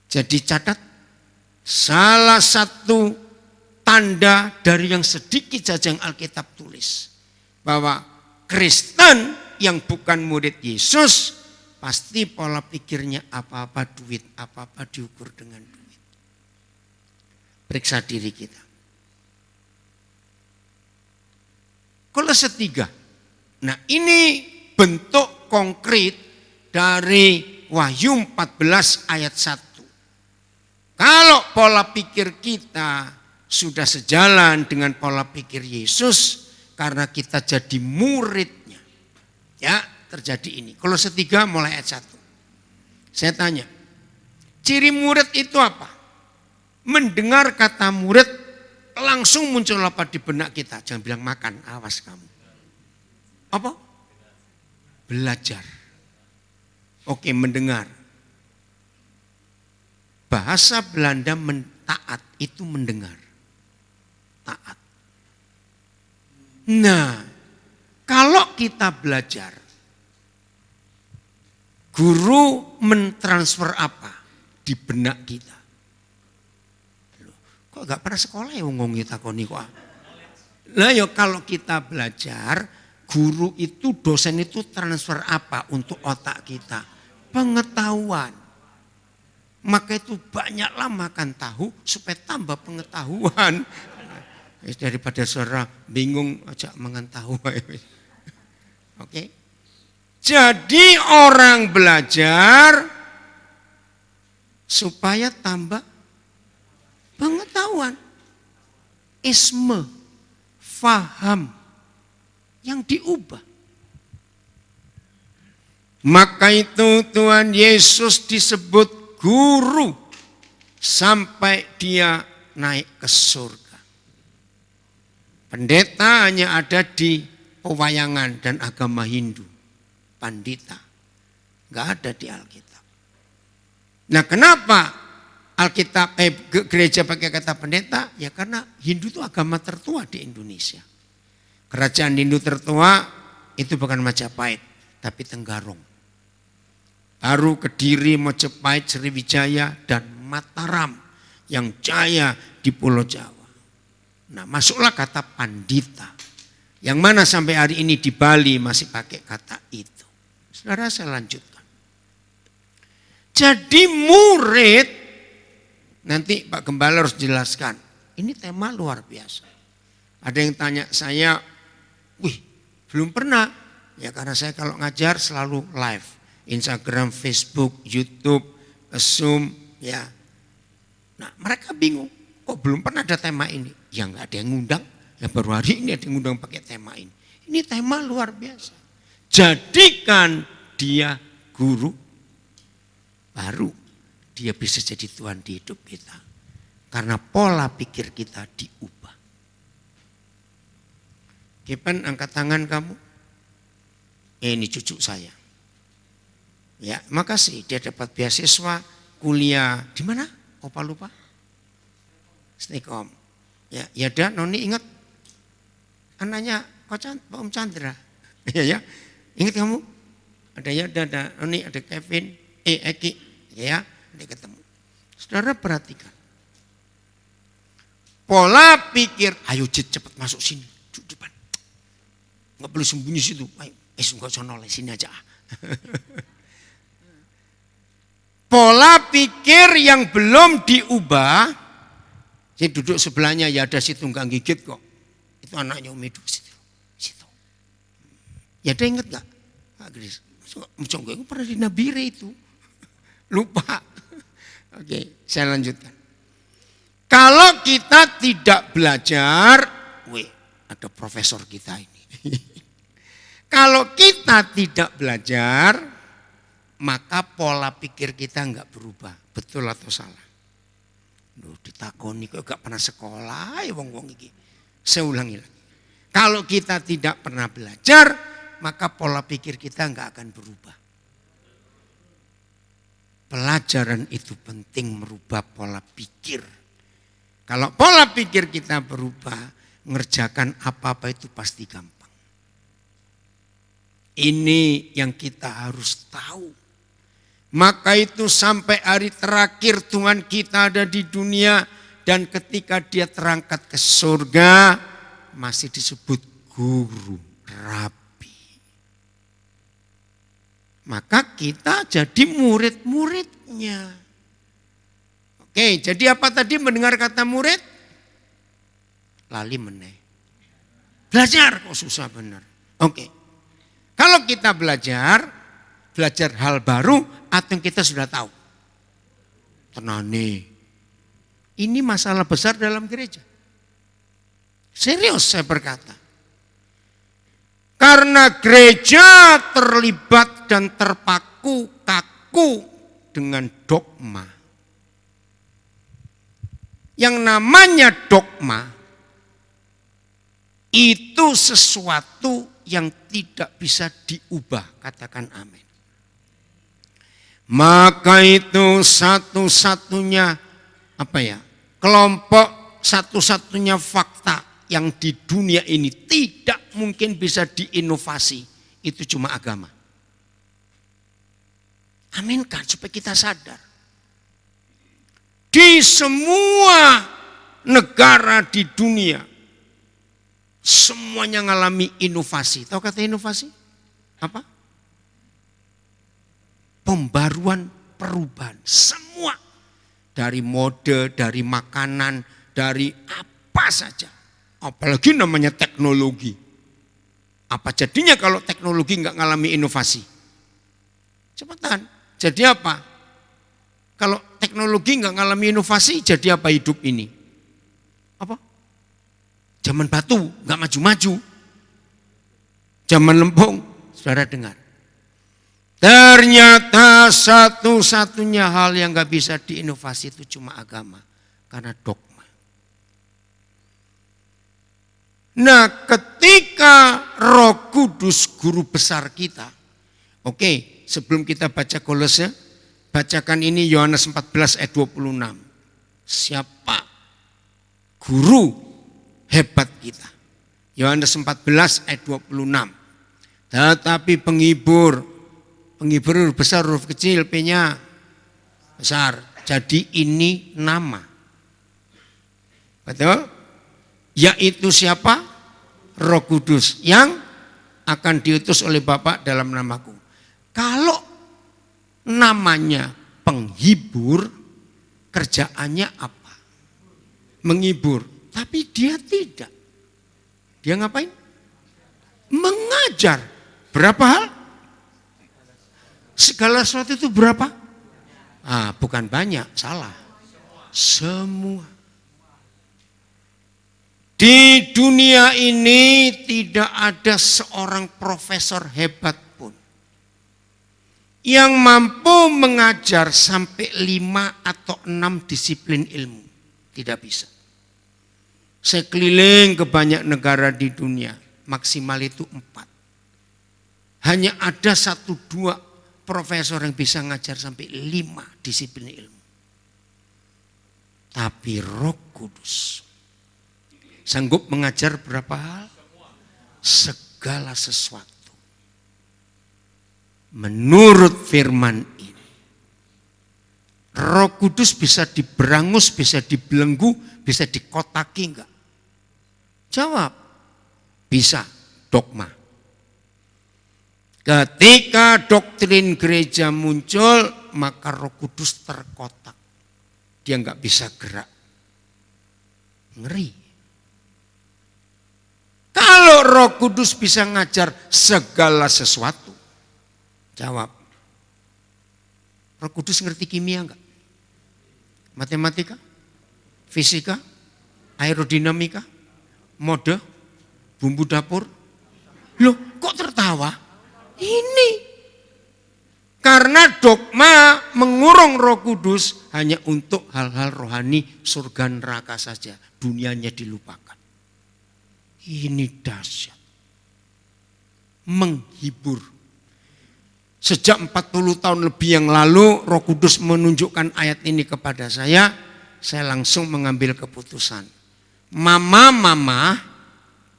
Jadi catat, salah satu tanda dari yang sedikit saja yang Alkitab tulis, bahwa Kristen yang bukan murid Yesus, pasti pola pikirnya apa-apa duit, apa-apa diukur dengan duit. Periksa diri kita. Kolose 3. Nah, ini bentuk konkret dari Wahyu 14 ayat 1. Kalau pola pikir kita sudah sejalan dengan pola pikir Yesus, karena kita jadi muridnya, ya terjadi ini. Kolose 3 mulai ayat 1. Saya tanya, ciri murid itu apa? Mendengar kata murid, langsung muncul apa di benak kita? Jangan bilang makan, awas kamu. Apa? Belajar. Oke, mendengar. Bahasa Belanda taat itu mendengar. Taat. Nah, kalau kita belajar, guru mentransfer apa di benak kita? Loh, kok gak pernah sekolah ya ngomong kita koni kok. Nah, ya kalau kita belajar, guru itu, dosen itu transfer apa untuk otak kita? Pengetahuan. Maka itu banyaklah makan tahu supaya tambah pengetahuan. Daripada saudara bingung aja mengetahui. Oke. Jadi orang belajar supaya tambah pengetahuan. Isme, faham yang diubah. Maka itu Tuhan Yesus disebut guru sampai dia naik ke surga. Pendeta hanya ada di pewayangan dan agama Hindu. Pandita. Enggak ada di Alkitab. Nah kenapa Alkitab gereja pakai kata pendeta? Ya karena Hindu itu agama tertua di Indonesia. Kerajaan Hindu tertua itu bukan Majapahit, tapi Tenggarong. Baru Kediri, Mojopahit, Sriwijaya, dan Mataram yang jaya di Pulau Jawa. Nah masuklah kata pandita. Yang mana sampai hari ini di Bali masih pakai kata itu. Saudara saya lanjutkan. Jadi murid, nanti Pak Gembala harus jelaskan. Ini tema luar biasa. Ada yang tanya saya, wih belum pernah. Ya karena saya kalau ngajar selalu live. Instagram, Facebook, YouTube, Zoom, ya. Nah mereka bingung, kok belum pernah ada tema ini? Ya nggak ada yang ngundang, ya baru hari ini ada yang ngundang pakai tema ini. Ini tema luar biasa. Jadikan dia guru, baru dia bisa jadi Tuhan di hidup kita. Karena pola pikir kita diubah. Kipan angkat tangan kamu. Ini cucu saya. Ya, makasih dia dapat beasiswa kuliah di mana? Opa lupa. Snekom. Ya, ya dan Noni ingat anaknya Pak Om Chandra. Ya, ya. Ingat kamu? Ada ya, ada Noni, ada Kevin, Eki, ya, ada ketemu. Saudara perhatikan. Pola pikir, ayo Jit cepat masuk sini, duduk depan. Enggak boleh sembunyi situ. Ayo, enggak usah noleh sini aja. Pola pikir yang belum diubah, saya duduk sebelahnya ya ada situ nggak gigit kok. Itu anaknya Umi duduk situ. Ya ada inget nggak? Pak Gris, Mujonggo itu pernah di Nabire itu. Lupa. Oke, saya lanjutkan. Kalau kita tidak belajar, ada profesor kita ini. Kalau kita tidak belajar, maka pola pikir kita enggak berubah. Betul atau salah? Duh, ditakoni kok enggak pernah sekolah ya wong-wong iki. Saya ulangi lagi. Kalau kita tidak pernah belajar, maka pola pikir kita enggak akan berubah. Pelajaran itu penting merubah pola pikir. Kalau pola pikir kita berubah, mengerjakan apa-apa itu pasti gampang. Ini yang kita harus tahu. Maka itu sampai hari terakhir Tuhan kita ada di dunia dan ketika dia terangkat ke surga masih disebut guru, rabi. Maka kita jadi murid-muridnya. Oke, jadi apa tadi mendengar kata murid? Lali meneh. Belajar kok susah benar. Oke. Kalau kita belajar hal baru atau yang kita sudah tahu. Tenane. Ini masalah besar dalam gereja. Serius saya berkata. Karena gereja terlibat dan terpaku kaku dengan dogma. Yang namanya dogma itu sesuatu yang tidak bisa diubah. Katakan amin. Maka itu satu-satunya kelompok satu-satunya fakta yang di dunia ini tidak mungkin bisa diinovasi. Itu cuma agama. Aminkan supaya kita sadar. Di semua negara di dunia semuanya ngalami inovasi. Tahu kata inovasi? Apa? Pembaruan, perubahan. Semua. Dari mode, dari makanan, dari apa saja. Apalagi namanya teknologi. Apa jadinya kalau teknologi nggak ngalami inovasi? Cepetan. Jadi apa? Kalau teknologi nggak ngalami inovasi, jadi apa hidup ini? Apa? Zaman batu, nggak maju-maju. Zaman lempung, saudara dengar. Ternyata satu-satunya hal yang nggak bisa diinovasi itu cuma agama. Karena dogma. Nah, ketika Roh Kudus guru besar kita, oke, sebelum kita baca Kolose, bacakan ini Yohanes 14 ayat 26. Siapa guru hebat kita? Yohanes 14 ayat 26. Tetapi penghibur besar huruf kecil, P-nya besar. Jadi ini nama. Betul? Yaitu siapa? Roh Kudus yang akan diutus oleh Bapa dalam namaku. Kalau namanya penghibur, kerjaannya apa? Menghibur. Tapi dia tidak. Dia ngapain? Mengajar. Berapa hal? Segala sesuatu itu berapa? Bukan banyak, salah. Semua. Di dunia ini tidak ada seorang profesor hebat pun yang mampu mengajar sampai 5 atau 6 disiplin ilmu. Tidak bisa. Saya keliling ke banyak negara di dunia, maksimal itu 4. Hanya ada 1-2 profesor yang bisa ngajar sampai 5 disiplin ilmu. Tapi Roh Kudus sanggup mengajar berapa hal? Segala sesuatu. Menurut firman ini. Roh Kudus bisa diberangus, bisa dibelenggu, bisa dikotaki enggak? Jawab. Bisa. Dogma. Ketika doktrin gereja muncul, maka Roh Kudus terkotak. Dia enggak bisa gerak. Ngeri. Kalau Roh Kudus bisa ngajar segala sesuatu. Jawab. Roh Kudus ngerti kimia enggak? Matematika? Fisika? Aerodinamika? Mode? Bumbu dapur? Loh, kok tertawa? Ini. Karena dogma mengurung Roh Kudus hanya untuk hal-hal rohani surga neraka saja. Dunianya dilupakan. Ini dahsyat. Menghibur. Sejak 40 tahun lebih yang lalu Roh Kudus menunjukkan ayat ini kepada saya langsung mengambil keputusan. Mama,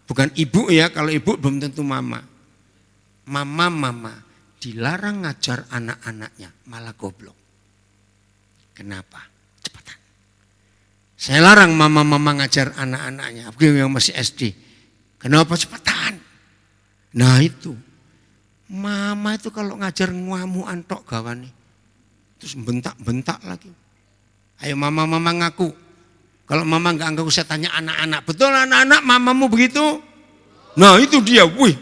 bukan ibu ya, kalau ibu belum tentu mama. Mama dilarang ngajar anak-anaknya, malah goblok. Kenapa? Cepetan. Saya larang mama ngajar anak-anaknya, yang masih SD. Kenapa? Cepetan. Nah itu. Mama itu kalau ngajar ngamu antok gawane. Terus bentak-bentak lagi. Ayo mama ngaku. Kalau mama enggak ngaku saya tanya anak-anak. Betul anak-anak mamamu begitu? Nah itu dia. Wih.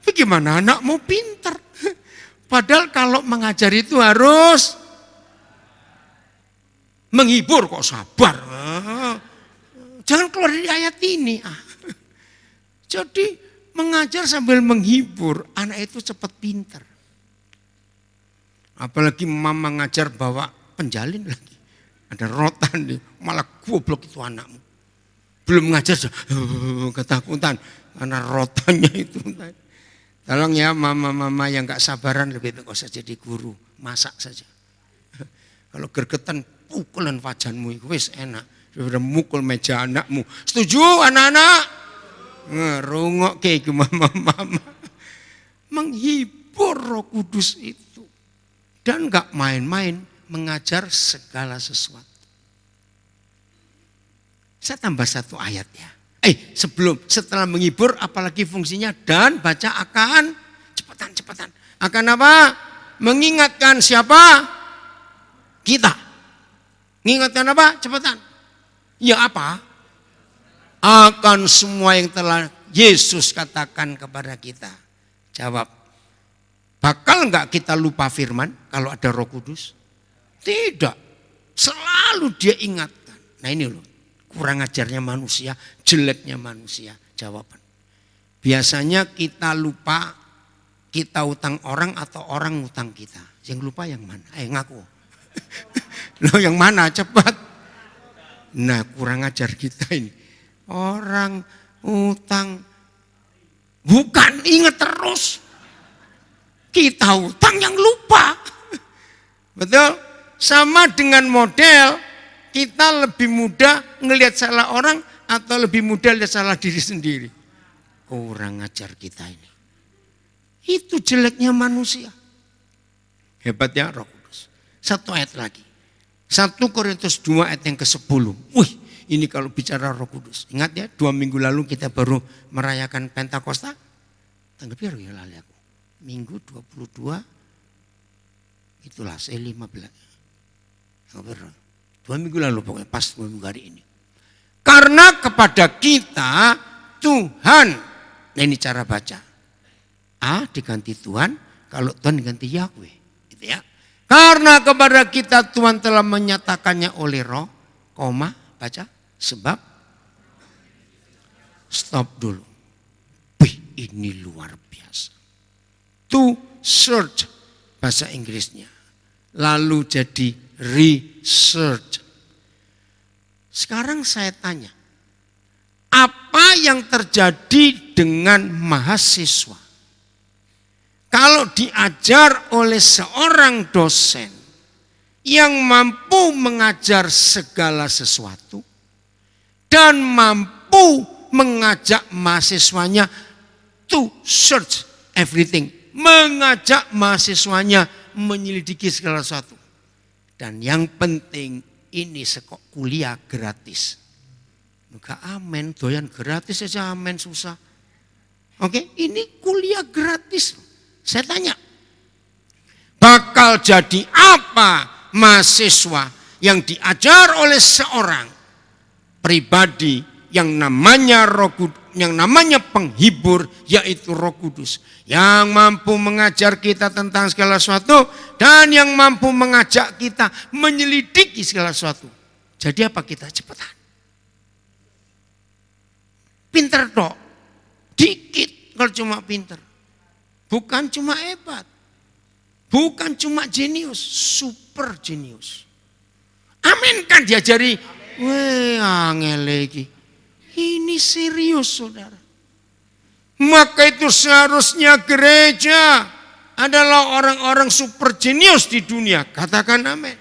Bagaimana anakmu pinter. Padahal kalau mengajar itu harus menghibur kok sabar. Jangan keluar dari ayat ini. Jadi mengajar sambil menghibur, anak itu cepat pintar. Apalagi mama ngajar bawa penjalin lagi. Ada rotan nih, malah goblok itu anakmu. Belum ngajar, ketakutan karena rotannya itu. Tolong ya mama-mama yang gak sabaran lebih baik usah jadi guru, masak saja. Kalau gergetan pukulan wajanmu itu wis enak. Daripada mukul meja anakmu. Setuju anak-anak? Ngerungok kayak mama-mama. Menghibur Roh Kudus itu. Dan gak main-main mengajar segala sesuatu. Saya tambah satu ayat ya. Setelah menghibur apalagi fungsinya dan baca akan cepetan. Akan apa? Mengingatkan siapa? Kita. Mengingatkan apa? Cepetan. Ya apa? akan semua yang telah Yesus katakan kepada kita? Jawab, bakal enggak kita lupa firman kalau ada Roh Kudus? Tidak, selalu dia ingatkan. Nah ini loh, kurang ajarnya manusia, jeleknya manusia. Jawaban, biasanya kita lupa kita utang orang atau orang utang kita. Yang lupa yang mana? Ngaku. Loh yang mana? Cepat. Nah kurang ajar kita ini. Orang utang. Bukan, ingat terus. Kita utang yang lupa. Betul? Sama dengan model, kita lebih mudah ngelihat salah orang atau lebih mudah lihat salah diri sendiri. Kurang ajar kita ini. Itu jeleknya manusia. Hebatnya Roh Kudus. Satu ayat lagi. 1 Korintus 2 ayat yang ke-10. Wih, ini kalau bicara Roh Kudus. Ingat ya, 2 minggu lalu kita baru merayakan Pentakosta. Tanggal berapa ya lali aku? Minggu 22. Itulah saya 15. 2 minggu lalu pokoknya pas 2 minggu hari ini. Karena kepada kita Tuhan. Nah ini cara baca. A diganti Tuhan, kalau Tuhan diganti Yahweh. Gitu ya. Karena kepada kita Tuhan telah menyatakannya oleh Roh, koma, baca, sebab, stop dulu. Wih, ini luar biasa. To search, bahasa Inggrisnya. Lalu jadi research. Sekarang saya tanya, apa yang terjadi dengan mahasiswa? Kalau diajar oleh seorang dosen yang mampu mengajar segala sesuatu dan mampu mengajak mahasiswanya to search everything, mengajak mahasiswanya menyelidiki segala sesuatu. Dan yang penting ini kuliah gratis. Enggak amen, doyan gratis aja amen susah. Oke, ini kuliah gratis. Saya tanya, bakal jadi apa mahasiswa yang diajar oleh seorang pribadi yang namanya penghibur, yaitu Roh Kudus, yang mampu mengajar kita tentang segala sesuatu dan yang mampu mengajak kita menyelidiki segala sesuatu. Jadi apa kita? Cepetan. Pinter dok, dikit kalau cuma pinter. Bukan cuma hebat, bukan cuma jenius, super jenius. Amin kan diajari. Weh angel lagi. Ini serius saudara. Maka itu seharusnya gereja adalah orang-orang super jenius di dunia. Katakan amin.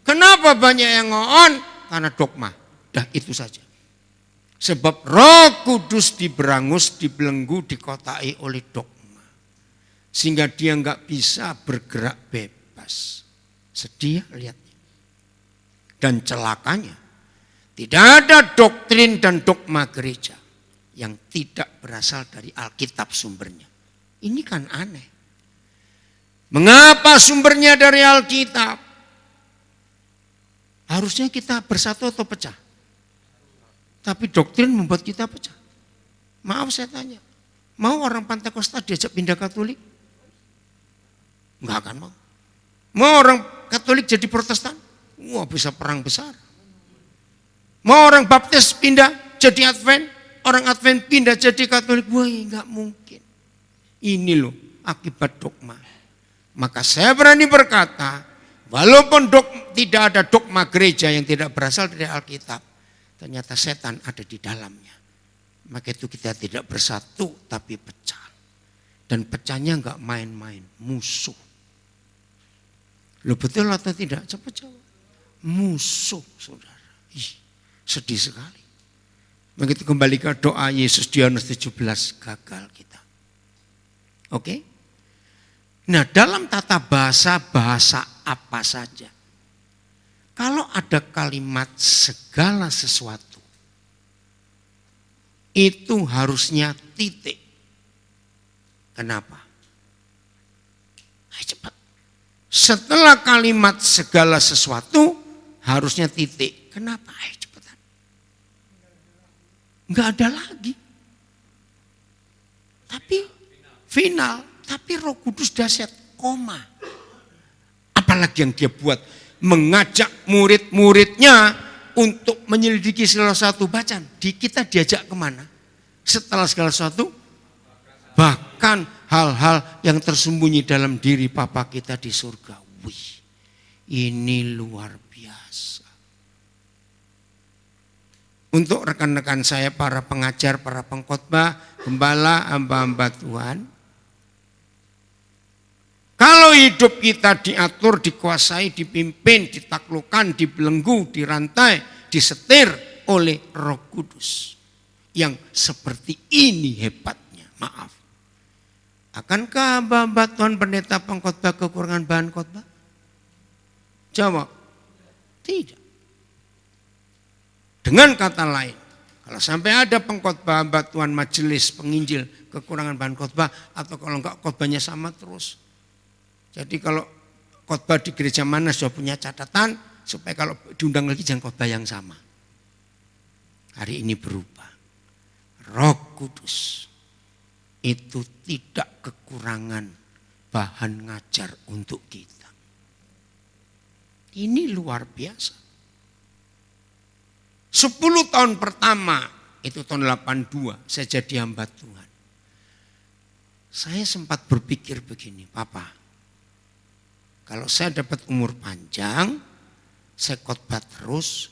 Kenapa banyak yang ngoon? Karena dogma. Dah itu saja. Sebab Roh Kudus diberangus, dibelenggu, dikotai oleh dogma. Sehingga dia enggak bisa bergerak bebas. Sedih lihatnya. Dan celakanya, tidak ada doktrin dan dogma gereja yang tidak berasal dari Alkitab sumbernya. Ini kan aneh. Mengapa sumbernya dari Alkitab? Harusnya kita bersatu atau pecah? Tapi doktrin membuat kita pecah. Maaf saya tanya, mau orang Pentakosta diajak pindah Katolik? Enggak akan mau. Mau orang Katolik jadi Protestan? Wah bisa perang besar. Mau orang Baptis pindah jadi Advent? Orang Advent pindah jadi Katolik? Wah enggak mungkin. Ini loh akibat dogma. Maka saya berani berkata, walaupun tidak ada dogma gereja yang tidak berasal dari Alkitab, ternyata setan ada di dalamnya. Maka itu kita tidak bersatu tapi pecah. Dan pecahnya enggak main-main, musuh. Loh betul atau tidak? Cepat jawab. Musuh saudara. Ih, sedih sekali. Begitu kembali ke doa Yesus di Yohanes 17, gagal kita. Oke? Nah dalam tata bahasa apa saja. Kalau ada kalimat segala sesuatu, itu harusnya titik. Kenapa? Ayo cepat. Setelah kalimat segala sesuatu, harusnya titik. Kenapa? Ayo cepetan. Enggak ada lagi. Tapi final, tapi Roh Kudus dahsyat, koma. Apalagi yang dia buat, mengajak murid-muridnya untuk menyelidiki segala sesuatu. Bacaan, kita diajak kemana? Setelah segala sesuatu, bahkan hal-hal yang tersembunyi dalam diri Bapa kita di surga. Wih, ini luar biasa. Untuk rekan-rekan saya, para pengajar, para pengkhotbah, gembala, hamba-hamba Tuhan, kalau hidup kita diatur, dikuasai, dipimpin, ditaklukkan, dibelenggu, dirantai, disetir oleh Roh Kudus yang seperti ini hebatnya, maaf. Akankah hamba-hamba Tuhan, pendeta, pengkhotbah kekurangan bahan khotbah? Jawab, tidak. Dengan kata lain, kalau sampai ada pengkhotbah hamba Tuhan, majelis, penginjil, kekurangan bahan khotbah, atau kalau enggak khotbahnya sama terus. Jadi kalau khotbah di gereja mana sudah punya catatan, supaya kalau diundang lagi jangan khotbah yang sama. Hari ini berubah. Roh Kudus itu tidak kekurangan bahan ngajar untuk kita. Ini luar biasa. 10 tahun pertama, itu tahun 82, saya jadi hamba Tuhan. Saya sempat berpikir begini, Papa, kalau saya dapat umur panjang, saya khotbah terus,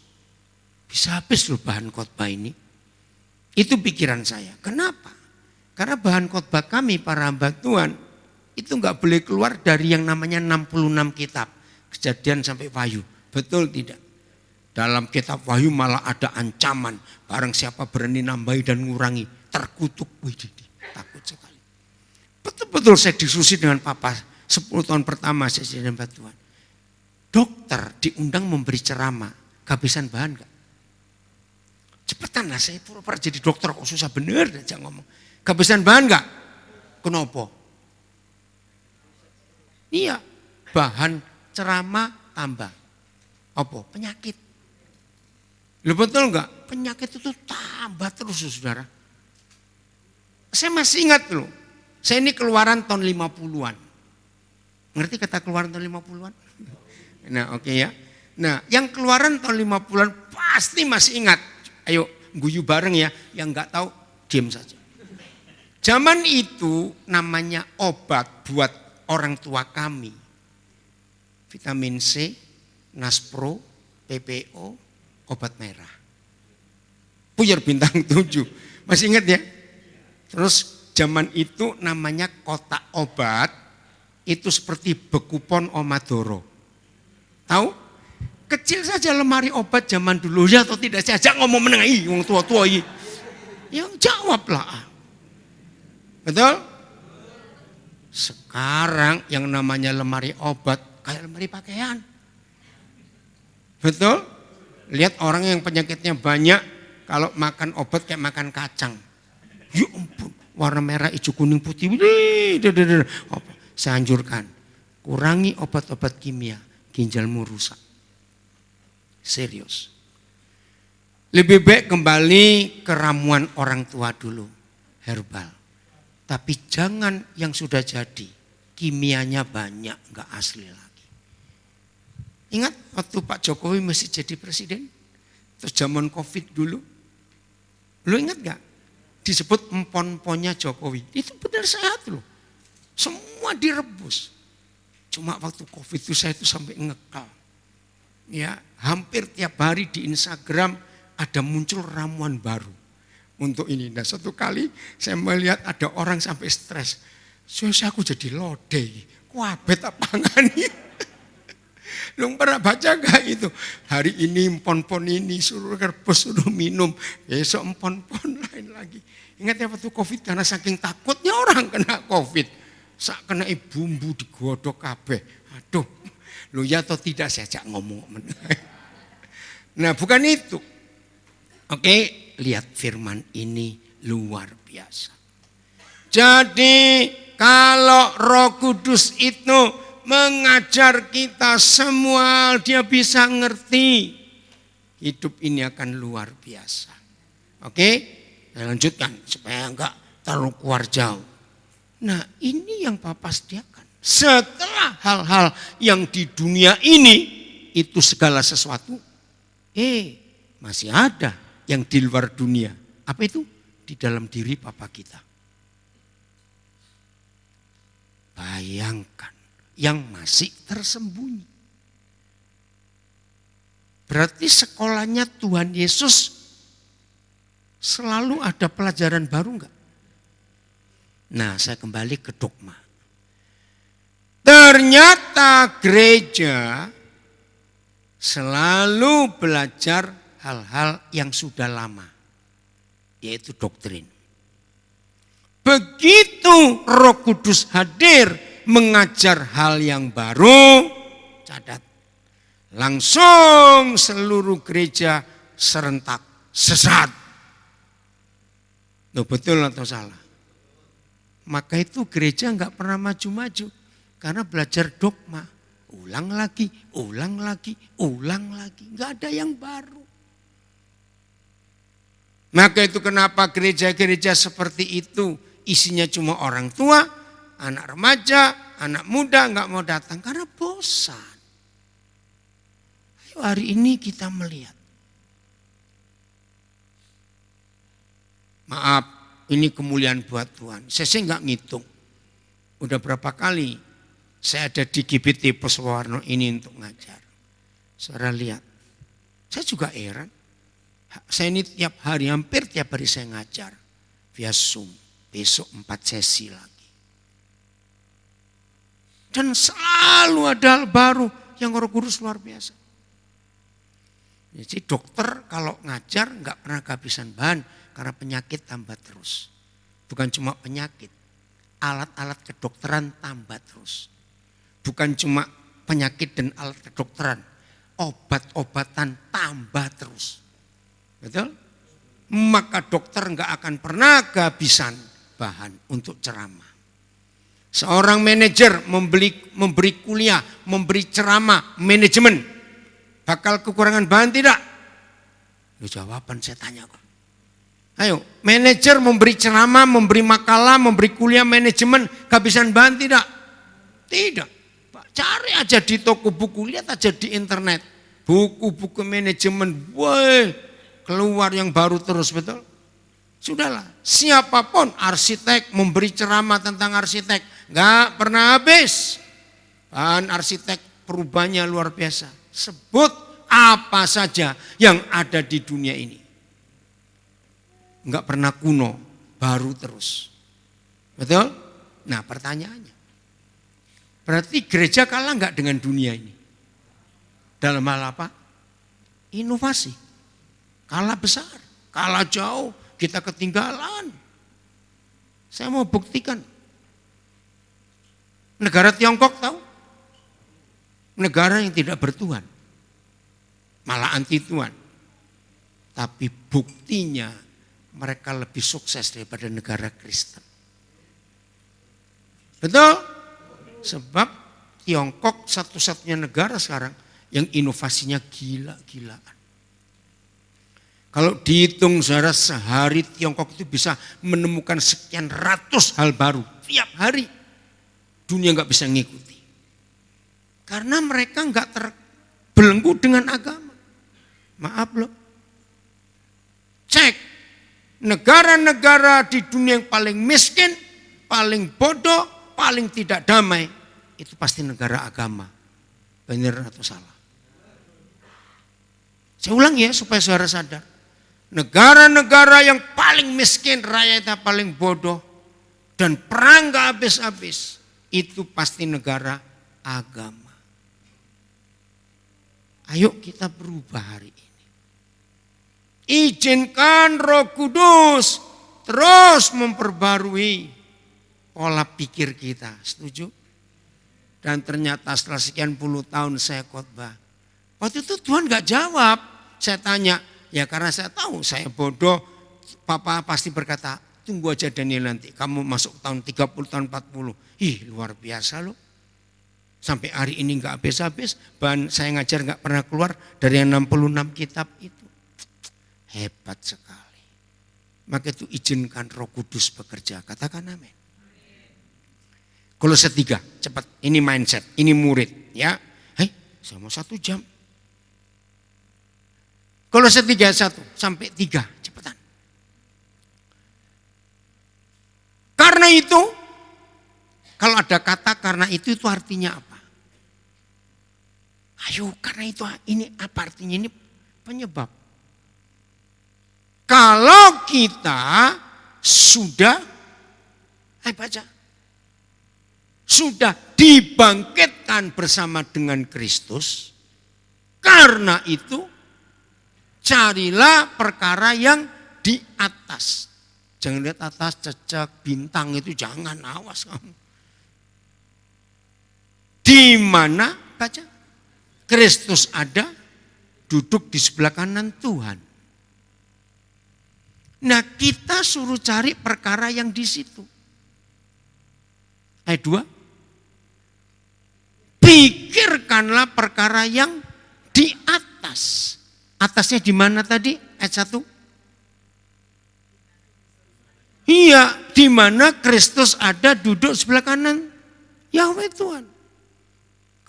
bisa habis loh bahan khotbah ini. Itu pikiran saya. Kenapa? Karena bahan khotbah kami para hamba Tuhan itu enggak boleh keluar dari yang namanya 66 kitab. Kejadian sampai Wahyu. Betul tidak? Dalam kitab Wahyu malah ada ancaman. Barang siapa berani nambahi dan ngurangi, terkutuk. Wih, takut sekali. Betul-betul saya diskusi dengan Papa. 10 tahun pertama saya jadi hamba Tuhan. Dokter diundang memberi ceramah. Kehabisan bahan enggak? Cepetan lah, saya pura-pura jadi dokter kok susah bener aja ngomong. Kehabisan bahan enggak? Kenapa? Iya, bahan ceramah tambah. Apa? Penyakit. Loh betul enggak? Penyakit itu tambah terus saudara. Saya masih ingat loh. Saya ini keluaran tahun 50-an. Ngerti kata keluaran tahun 50-an? Nah oke ya. Nah yang keluaran tahun 50-an pasti masih ingat. Ayo guyu bareng ya. Yang enggak tahu diam saja. Zaman itu namanya obat buat orang tua kami. Vitamin C, Naspro, PPO, obat merah. Puyer bintang 7. Masih ingat ya? Terus zaman itu namanya kotak obat. Itu seperti bekupon Omadoro. Tahu? Kecil saja lemari obat zaman dulu. Ya atau tidak? Saya ajak ngomong menengahi. Yang tua-tua ini. Yang jawablah. Betul? Sekarang yang namanya lemari obat kayak lemari pakaian. Betul? Lihat orang yang penyakitnya banyak, kalau makan obat kayak makan kacang. Ya ampun, warna merah, hijau, kuning, putih. Saya anjurkan, kurangi obat-obat kimia, ginjalmu rusak. Serius. Lebih baik kembali ke ramuan orang tua dulu, herbal. Tapi jangan yang sudah jadi, kimianya banyak, enggak asli lagi. Ingat waktu Pak Jokowi masih jadi presiden? Terus zaman Covid dulu. Lo ingat enggak? Disebut empon-emponnya Jokowi. Itu benar sehat loh. Semua direbus. Cuma waktu Covid itu saya itu sampai ngekal. Ya, hampir tiap hari di Instagram ada muncul ramuan baru. Untuk ini. Nah satu kali saya melihat ada orang sampai stres. Saya aku jadi lode. Kuabet apa ngani? Lu pernah baca gak itu? Hari ini empon-empon ini suruh rebus, suruh minum. Besok empon-empon lain lagi. Ingat ya waktu Covid karena saking takutnya orang kena Covid. Sak kena bumbu digodok kabeh. Aduh. Lu ya atau tidak saya ajak ngomong. Nah bukan itu. Oke, lihat firman ini luar biasa. Jadi kalau Roh Kudus itu mengajar kita semua, dia bisa ngerti. Hidup ini akan luar biasa. Oke, Saya lanjutkan supaya enggak terlalu keluar jauh. Nah, ini yang Bapa sediakan. Setelah hal-hal yang di dunia ini itu segala sesuatu, masih ada yang di luar dunia. Apa itu? Di dalam diri Bapa kita. Bayangkan, yang masih tersembunyi. Berarti sekolahnya Tuhan Yesus selalu ada pelajaran baru enggak? Nah, saya kembali ke dogma. Ternyata gereja selalu belajar hal-hal yang sudah lama, yaitu doktrin. Begitu Roh Kudus hadir mengajar hal yang baru, catat, langsung seluruh gereja serentak sesat. Loh, betul atau salah? Maka itu gereja enggak pernah maju-maju. Karena belajar dogma. Ulang lagi, ulang lagi, ulang lagi. Enggak ada yang baru. Maka itu kenapa gereja-gereja seperti itu isinya cuma orang tua, anak remaja, anak muda enggak mau datang. Karena bosan. Ayo hari ini kita melihat. Maaf. Ini kemuliaan buat Tuhan. Saya enggak ngitung. Udah berapa kali saya ada di GBT Posowarno ini untuk ngajar. Saudara lihat. Saya juga heran. Saya ini tiap hari, hampir tiap hari saya ngajar. Via Zoom. Besok 4 sesi lagi. Dan selalu ada hal baru yang Roh Kudus luar biasa. Jadi dokter kalau ngajar enggak pernah kehabisan bahan. Karena penyakit tambah terus. Bukan cuma penyakit. Alat-alat kedokteran tambah terus. Bukan cuma penyakit dan alat kedokteran. Obat-obatan tambah terus. Betul? Maka dokter enggak akan pernah kehabisan bahan untuk ceramah. Seorang manajer memberi kuliah, memberi ceramah, manajemen. Bakal kekurangan bahan tidak? Jawaban saya tanya kok. Ayo, manajer memberi ceramah, memberi makalah, memberi kuliah manajemen, kehabisan bahan tidak? Tidak. Cari aja di toko buku, lihat aja di internet. Buku-buku manajemen, woi, keluar yang baru terus, betul? Sudahlah, siapapun arsitek memberi ceramah tentang arsitek, gak pernah habis. Bahan arsitek perubahannya luar biasa. Sebut apa saja yang ada di dunia ini. Enggak pernah kuno, baru terus. Betul? Nah, pertanyaannya. Berarti gereja kalah enggak dengan dunia ini? Dalam hal apa? Inovasi. Kalah besar, kalah jauh, kita ketinggalan. Saya mau buktikan. Negara Tiongkok tahu? Negara yang tidak bertuhan. Malah anti Tuhan. Tapi buktinya mereka lebih sukses daripada negara Kristen. Betul? Sebab Tiongkok satu-satunya negara sekarang yang inovasinya gila-gilaan. Kalau dihitung saudara sehari Tiongkok itu bisa menemukan sekian ratus hal baru. Tiap hari. Dunia nggak bisa ngikuti. Karena mereka nggak terbelenggu dengan agama. Maaf loh. Cek. Negara-negara di dunia yang paling miskin, paling bodoh, paling tidak damai, itu pasti negara agama. Benar atau salah? Saya ulang ya supaya saudara sadar. Negara-negara yang paling miskin, rakyatnya paling bodoh, dan perang gak habis-habis, itu pasti negara agama. Ayo kita berubah hari ini. Izinkan Roh Kudus terus memperbarui pola pikir kita. Setuju? Dan ternyata setelah sekian puluh tahun saya khotbah. Waktu itu Tuhan gak jawab. Saya tanya, ya karena saya tahu saya bodoh. Papa pasti berkata, tunggu aja Daniel nanti. Kamu masuk tahun 30, tahun 40. Ih luar biasa loh. Sampai hari ini gak habis-habis. Bahan saya ngajar gak pernah keluar dari yang 66 kitab itu. Hebat sekali. maka itu izinkan Roh Kudus bekerja. Katakan amin. Kolose 3, cepat. Ini mindset, ini murid. Ya, saya mau 1 jam. Kolose 3, 1 sampai 3, cepetan. Karena itu, kalau ada kata karena itu artinya apa? Ayo, karena itu ini apa artinya? Ini penyebab. Kalau kita sudah, baca. Sudah dibangkitkan bersama dengan Kristus, karena itu carilah perkara yang di atas. Jangan lihat atas cecak bintang itu, jangan, awas kamu. Di mana, baca, Kristus ada, duduk di sebelah kanan Tuhan. Nah, kita suruh cari perkara yang di situ. Ayat 2. Pikirkanlah perkara yang di atas. Atasnya di mana tadi? Ayat 1. Iya, di mana Kristus ada duduk sebelah kanan Yahweh Tuhan.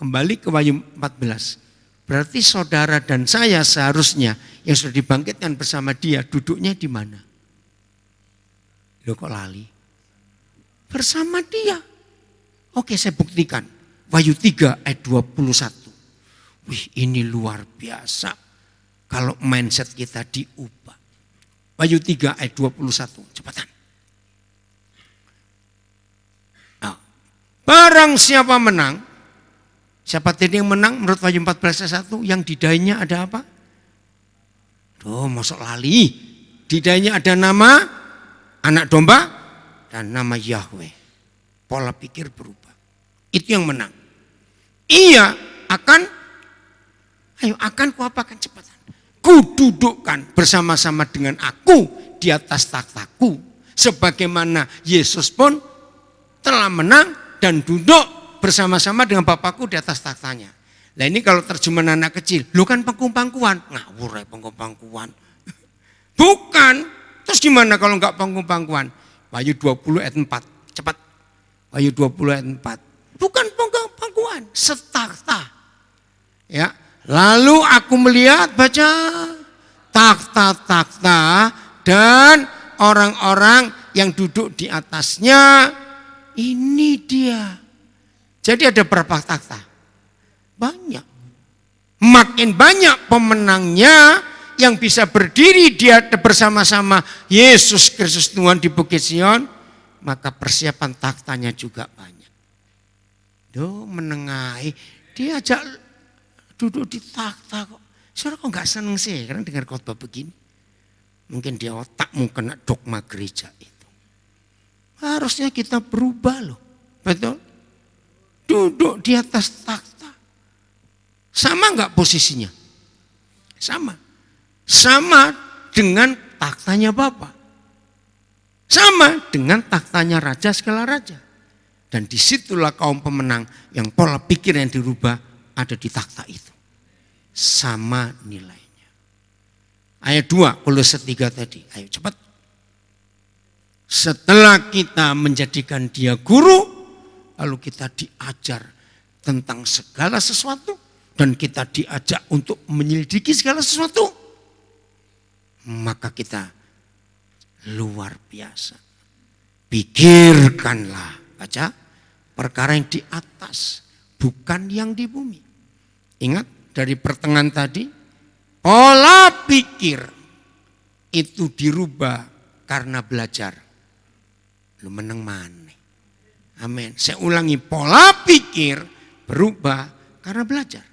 Kembali ke Wahyu 14. Berarti saudara dan saya seharusnya yang sudah dibangkitkan bersama dia duduknya di mana? Loh, kok lali? Bersama dia. Oke, saya buktikan. Wahyu 3 ayat 21. Wih, ini luar biasa kalau mindset kita diubah. Wahyu 3 ayat 21, cepatan. Nah, barang siapa menang, siapa tadi yang menang menurut Wahyu 14 ayat 1, yang di dahinya ada apa? Tuh, masuk lali. Di dahinya ada nama anak domba dan nama Yahweh. Pola pikir berubah. Itu yang menang. Ia akan kuapakan cepatan. Kududukkan bersama-sama dengan aku di atas takhtaku. Sebagaimana Yesus pun telah menang dan duduk bersama-sama dengan Bapakku di atas takhtanya. Nah, ini kalau terjemahan anak kecil, lu kan pangku-pangkuan. Ngawur ya pangku-pangkuan. Bukan. Terus gimana kalau enggak pangku-pangkuan? Wahyu 20 ayat 4. Cepat. Wahyu 20 ayat 4. Bukan pangkuan, setakhta. Ya, lalu aku melihat, baca, takhta-takhta dan orang-orang yang duduk di atasnya. Ini dia. Jadi ada berapa takhta? Banyak. Makin banyak pemenangnya yang bisa berdiri dia bersama-sama Yesus Kristus Tuhan di Bukit Sion, maka persiapan takhtanya juga banyak. Duh, menengahi, dia ajak duduk di takhta kok. Saudara kok gak seneng sih karena dengar khotbah begini? Mungkin dia otakmu kena dogma gereja itu. Harusnya kita berubah loh, betul? Duduk di atas takhta. Sama gak posisinya? Sama. Sama dengan takhtanya Bapa. Sama dengan takhtanya Raja segala Raja. Dan disitulah kaum pemenang yang pola pikir yang dirubah ada di takhta itu. Sama nilainya. Ayat 2, Kolose 3 tadi. Ayo cepat. Setelah kita menjadikan dia guru, lalu kita diajar tentang segala sesuatu. Dan kita diajak untuk menyelidiki segala sesuatu. Maka kita luar biasa. Pikirkanlah, baca. Perkara yang di atas, bukan yang di bumi. Ingat dari pertengahan tadi, pola pikir itu dirubah karena belajar. Lu menang mana? Amin. Saya ulangi, pola pikir berubah karena belajar.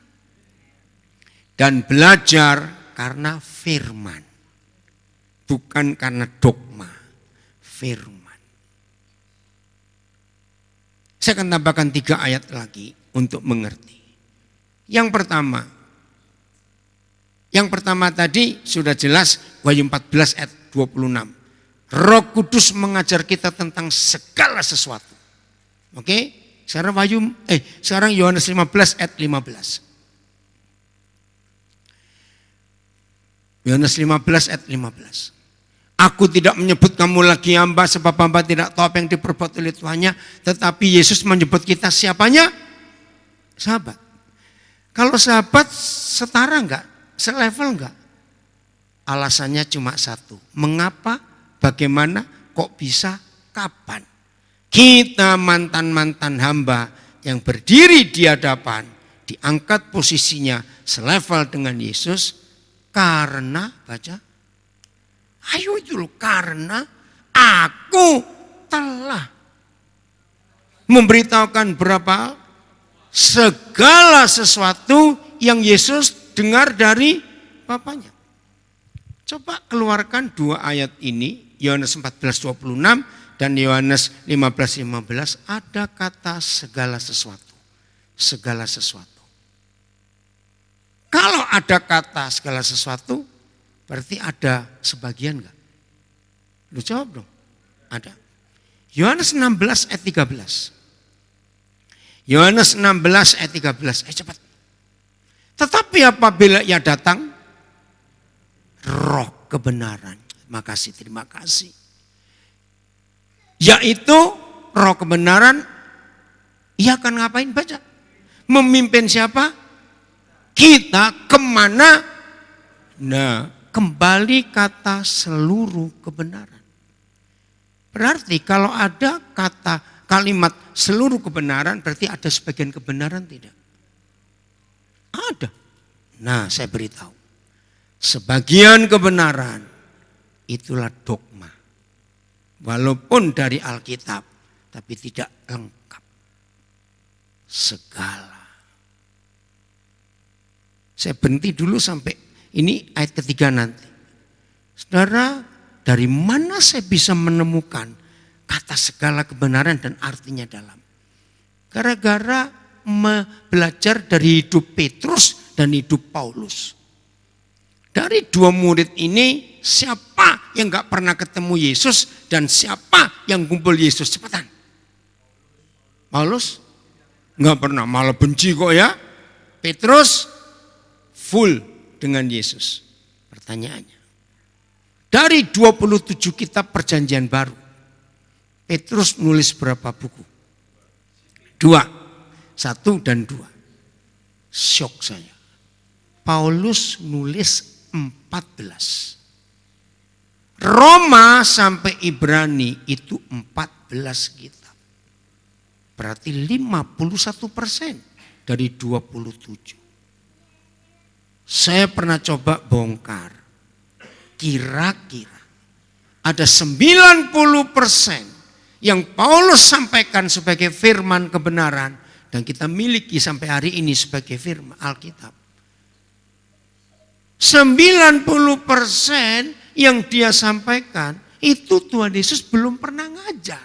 Dan belajar karena firman. Bukan karena dogma, firman. Saya akan tambahkan 3 ayat lagi untuk mengerti. Yang pertama tadi sudah jelas Wahyu 14 ayat 26. Roh Kudus mengajar kita tentang segala sesuatu. Oke? Sekarang Yohanes 15 ayat 15. Yohanes 15 ayat 15. Aku tidak menyebut kamu lagi hamba sebab hamba tidak tahu apa yang diperbuat oleh tuannya. Tetapi Yesus menyebut kita siapanya? Sahabat. Kalau sahabat setara enggak? Selevel enggak? Alasannya cuma satu. Mengapa? Bagaimana? Kok bisa? Kapan? Kita mantan-mantan hamba yang berdiri di hadapan, diangkat posisinya selevel dengan Yesus karena, baca. Ayo itu loh, karena aku telah memberitahukan berapa segala sesuatu yang Yesus dengar dari Bapaknya. Coba keluarkan dua ayat ini, Yohanes 14:26 dan Yohanes 15:15, ada kata segala sesuatu. Segala sesuatu. Kalau ada kata segala sesuatu, berarti ada sebagian enggak? Lu jawab dong. Ada. Yohanes 16 ayat 13. Yohanes 16 ayat 13. Cepat. Tetapi apabila ia datang, roh kebenaran. Terima kasih. Yaitu roh kebenaran, ia akan ngapain? Baca. Memimpin siapa? Kita kemana? Nah, kembali kata seluruh kebenaran. Berarti kalau ada kata kalimat seluruh kebenaran, berarti ada sebagian kebenaran tidak? Ada. Nah, saya beritahu. Sebagian kebenaran itulah dogma. Walaupun dari Alkitab, tapi tidak lengkap. Segala. Saya berhenti dulu sampai ini ayat ketiga nanti. Saudara, dari mana saya bisa menemukan kata segala kebenaran dan artinya dalam? Gara-gara belajar dari hidup Petrus dan hidup Paulus. Dari dua murid ini, siapa yang gak pernah ketemu Yesus dan siapa yang kumpul Yesus? Cepetan. Paulus? Gak pernah, malah benci kok ya. Petrus? Full dengan Yesus. Pertanyaannya, dari 27 kitab perjanjian baru, Petrus nulis berapa buku? 2, 1 dan 2. Syok saya. Paulus nulis 14. Roma sampai Ibrani itu 14 kitab. Berarti 51% dari 27. Saya pernah coba bongkar, kira-kira ada 90% yang Paulus sampaikan sebagai firman kebenaran dan kita miliki sampai hari ini sebagai firman Alkitab. 90% yang dia sampaikan itu Tuhan Yesus belum pernah ngajar.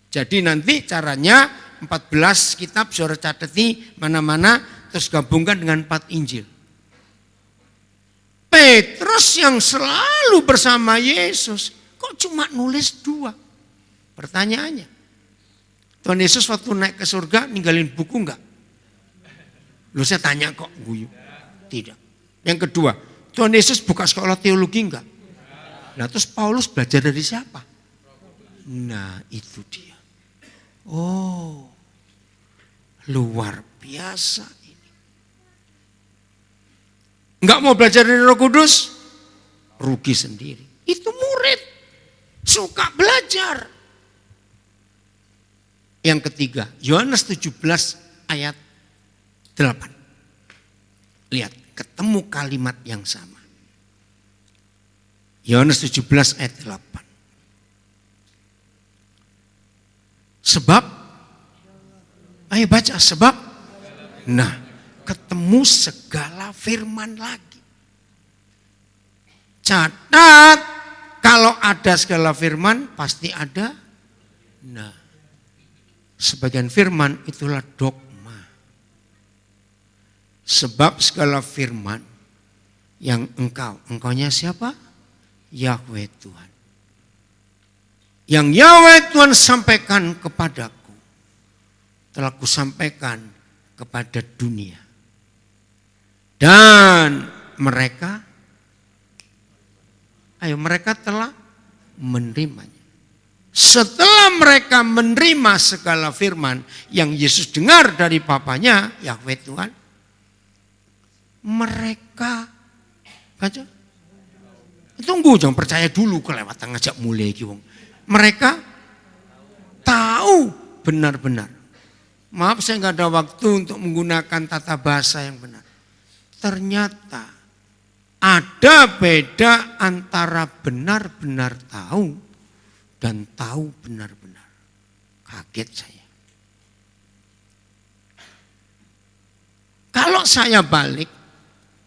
Jadi nanti caranya 14 kitab saudara catati mana-mana terus gabungkan dengan 4 Injil. Petrus yang selalu bersama Yesus, kok cuma nulis 2? Pertanyaannya, Tuhan Yesus waktu naik ke surga ninggalin buku enggak? Lu saya tanya kok guyu. Tidak. Yang kedua, Tuhan Yesus buka sekolah teologi enggak? Nah terus Paulus belajar dari siapa? Nah itu dia. Oh, luar biasa. Enggak mau belajar dari Roh Kudus, rugi sendiri. Itu murid, suka belajar. Yang ketiga, Yohanes 17 ayat 8. Lihat, ketemu kalimat yang sama. Yohanes 17 ayat 8. Sebab, ayo baca, sebab, nah, ketemu segala firman lagi. Catat, kalau ada segala firman pasti ada. Nah, sebagian firman itulah dogma. Sebab segala firman yang engkaunya siapa? Yahweh Tuhan. Yang Yahweh Tuhan sampaikan kepadaku, telah kusampaikan kepada dunia. Dan mereka Ayo, mereka telah menerimanya. Setelah mereka menerima segala firman yang Yesus dengar dari Bapanya, Yahweh Tuhan, mereka baca. Tunggu, jangan percaya dulu kelewatan ngajak mulai iki wong. Mereka tahu benar-benar. Maaf, saya nggak ada waktu untuk menggunakan tata bahasa yang benar. Ternyata ada beda antara benar-benar tahu dan tahu benar-benar. Kaget saya. Kalau saya balik,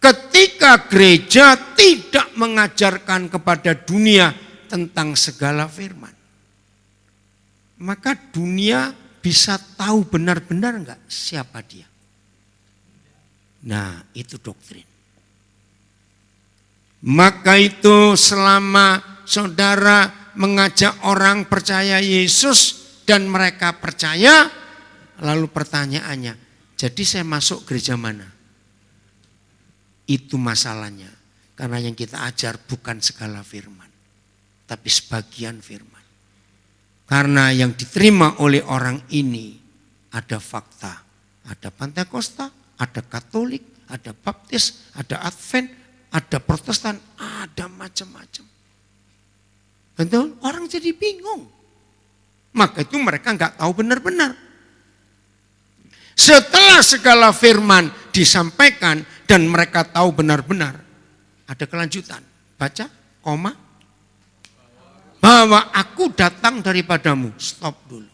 ketika gereja tidak mengajarkan kepada dunia tentang segala firman, maka dunia bisa tahu benar-benar enggak siapa dia. Nah, itu doktrin. Maka itu selama saudara mengajak orang percaya Yesus dan mereka percaya, lalu pertanyaannya, jadi saya masuk gereja mana? Itu masalahnya. Karena yang kita ajar bukan segala firman, tapi sebagian firman. Karena yang diterima oleh orang ini ada fakta, ada Pentakosta, ada Katolik, ada Baptis, ada Advent, ada Protestan, ada macam-macam. Betul? Orang jadi bingung. Maka itu mereka nggak tahu benar-benar. Setelah segala firman disampaikan dan mereka tahu benar-benar, ada kelanjutan. Baca, koma. Bahwa aku datang daripadamu. Stop dulu.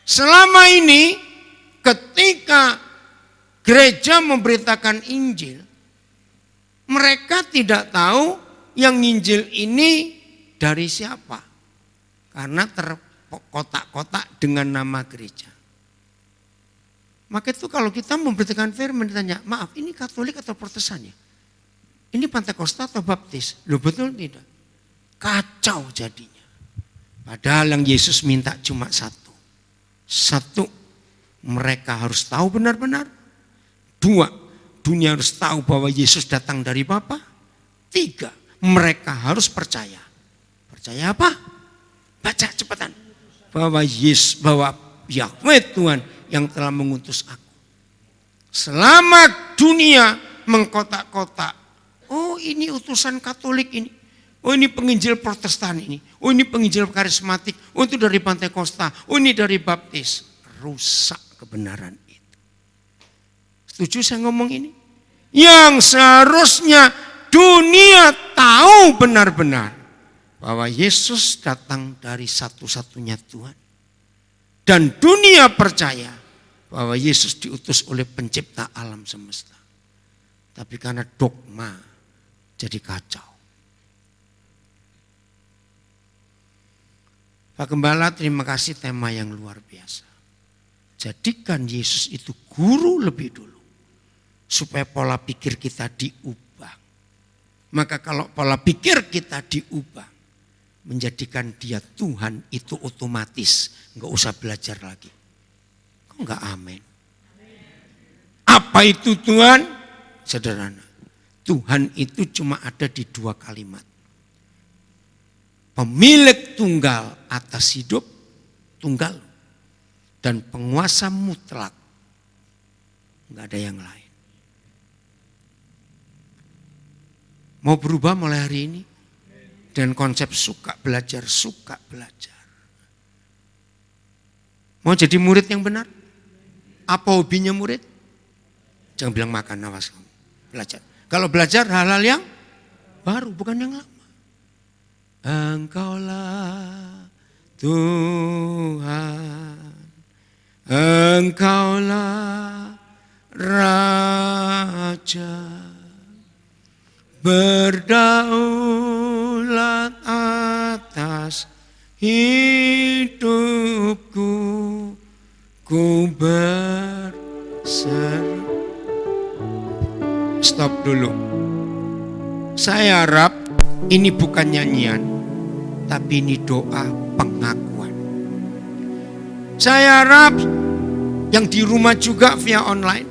Selama ini ketika gereja memberitakan Injil, mereka tidak tahu yang Injil ini dari siapa. Karena terkotak-kotak dengan nama gereja. Maka itu kalau kita memberitakan firman ditanya, maaf ini Katolik atau Protestan ya? Ini Pentakosta atau Baptis? Loh betul tidak? Kacau jadinya. Padahal yang Yesus minta cuma satu. Satu, mereka harus tahu benar-benar. Dua, dunia harus tahu bahwa Yesus datang dari Bapa. Tiga, mereka harus percaya. Percaya apa? Baca cepetan. Bahwa Yesus, bahwa Yahweh Tuhan yang telah mengutus aku. Selama dunia mengkotak-kotak, oh ini utusan Katolik ini, oh ini penginjil Protestan ini, oh ini penginjil karismatik, oh itu dari Pentakosta, oh ini dari Baptis. Rusak kebenaran itu. Setuju saya ngomong ini? Yang seharusnya dunia tahu benar-benar bahwa Yesus datang dari satu-satunya Tuhan. Dan dunia percaya bahwa Yesus diutus oleh pencipta alam semesta. Tapi karena dogma jadi kacau. Pak Gembala, terima kasih tema yang luar biasa. Jadikan Yesus itu guru lebih dulu. Supaya pola pikir kita diubah. Maka kalau pola pikir kita diubah, menjadikan dia Tuhan itu otomatis. Enggak usah belajar lagi. Kok enggak amin? Apa itu Tuhan? Sederhana. Tuhan itu cuma ada di dua kalimat. Pemilik tunggal atas hidup, tunggal. Dan penguasa mutlak. Enggak ada yang lain. Mau berubah mulai hari ini? Dan konsep suka belajar. Mau jadi murid yang benar? Apa hobinya murid? Jangan bilang makan, awas kamu. Belajar. Kalau belajar hal-hal yang baru, bukan yang lama. Engkaulah Tuhan, Engkaulah Raja, berdaulat atas hidupku, ku berseru. Stop dulu. Saya harap ini bukan nyanyian, tapi ini doa pengakuan. Saya harap yang di rumah juga via online,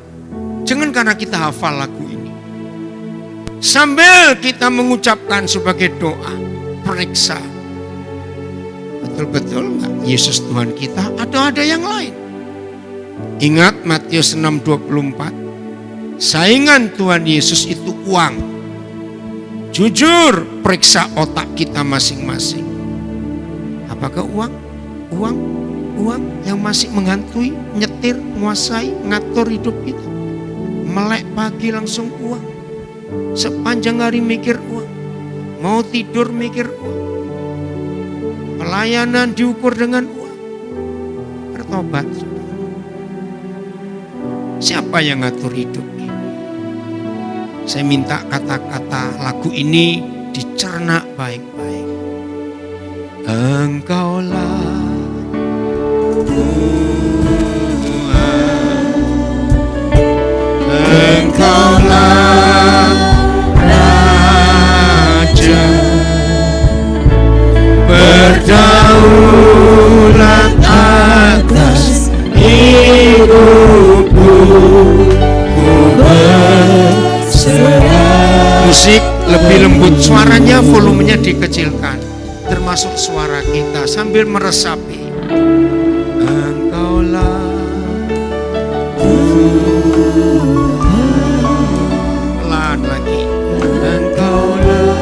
jangan karena kita hafal lagu ini. Sambil kita mengucapkan sebagai doa, periksa. Betul-betul enggak Yesus Tuhan kita atau ada yang lain? Ingat Matius 6:24. Saingan Tuhan Yesus itu uang. Jujur periksa otak kita masing-masing. Apakah uang yang masih menghantui, nyetir, menguasai, ngatur hidup kita? Melek pagi langsung uang. Sepanjang hari mikir uang. Mau tidur mikir uang. Pelayanan diukur dengan uang. Bertobat. Siapa yang ngatur hidup ini? Saya minta kata-kata lagu ini dicerna baik-baik. Engkaulah Tuhan, Engkaulah Raja, berdaulat atas hidupku, ku berserah. Musik lebih lembut, suaranya volumenya dikecilkan, termasuk suara kita sambil meresapi. Engkaulah Tuhan, pelan lagi. Engkaulah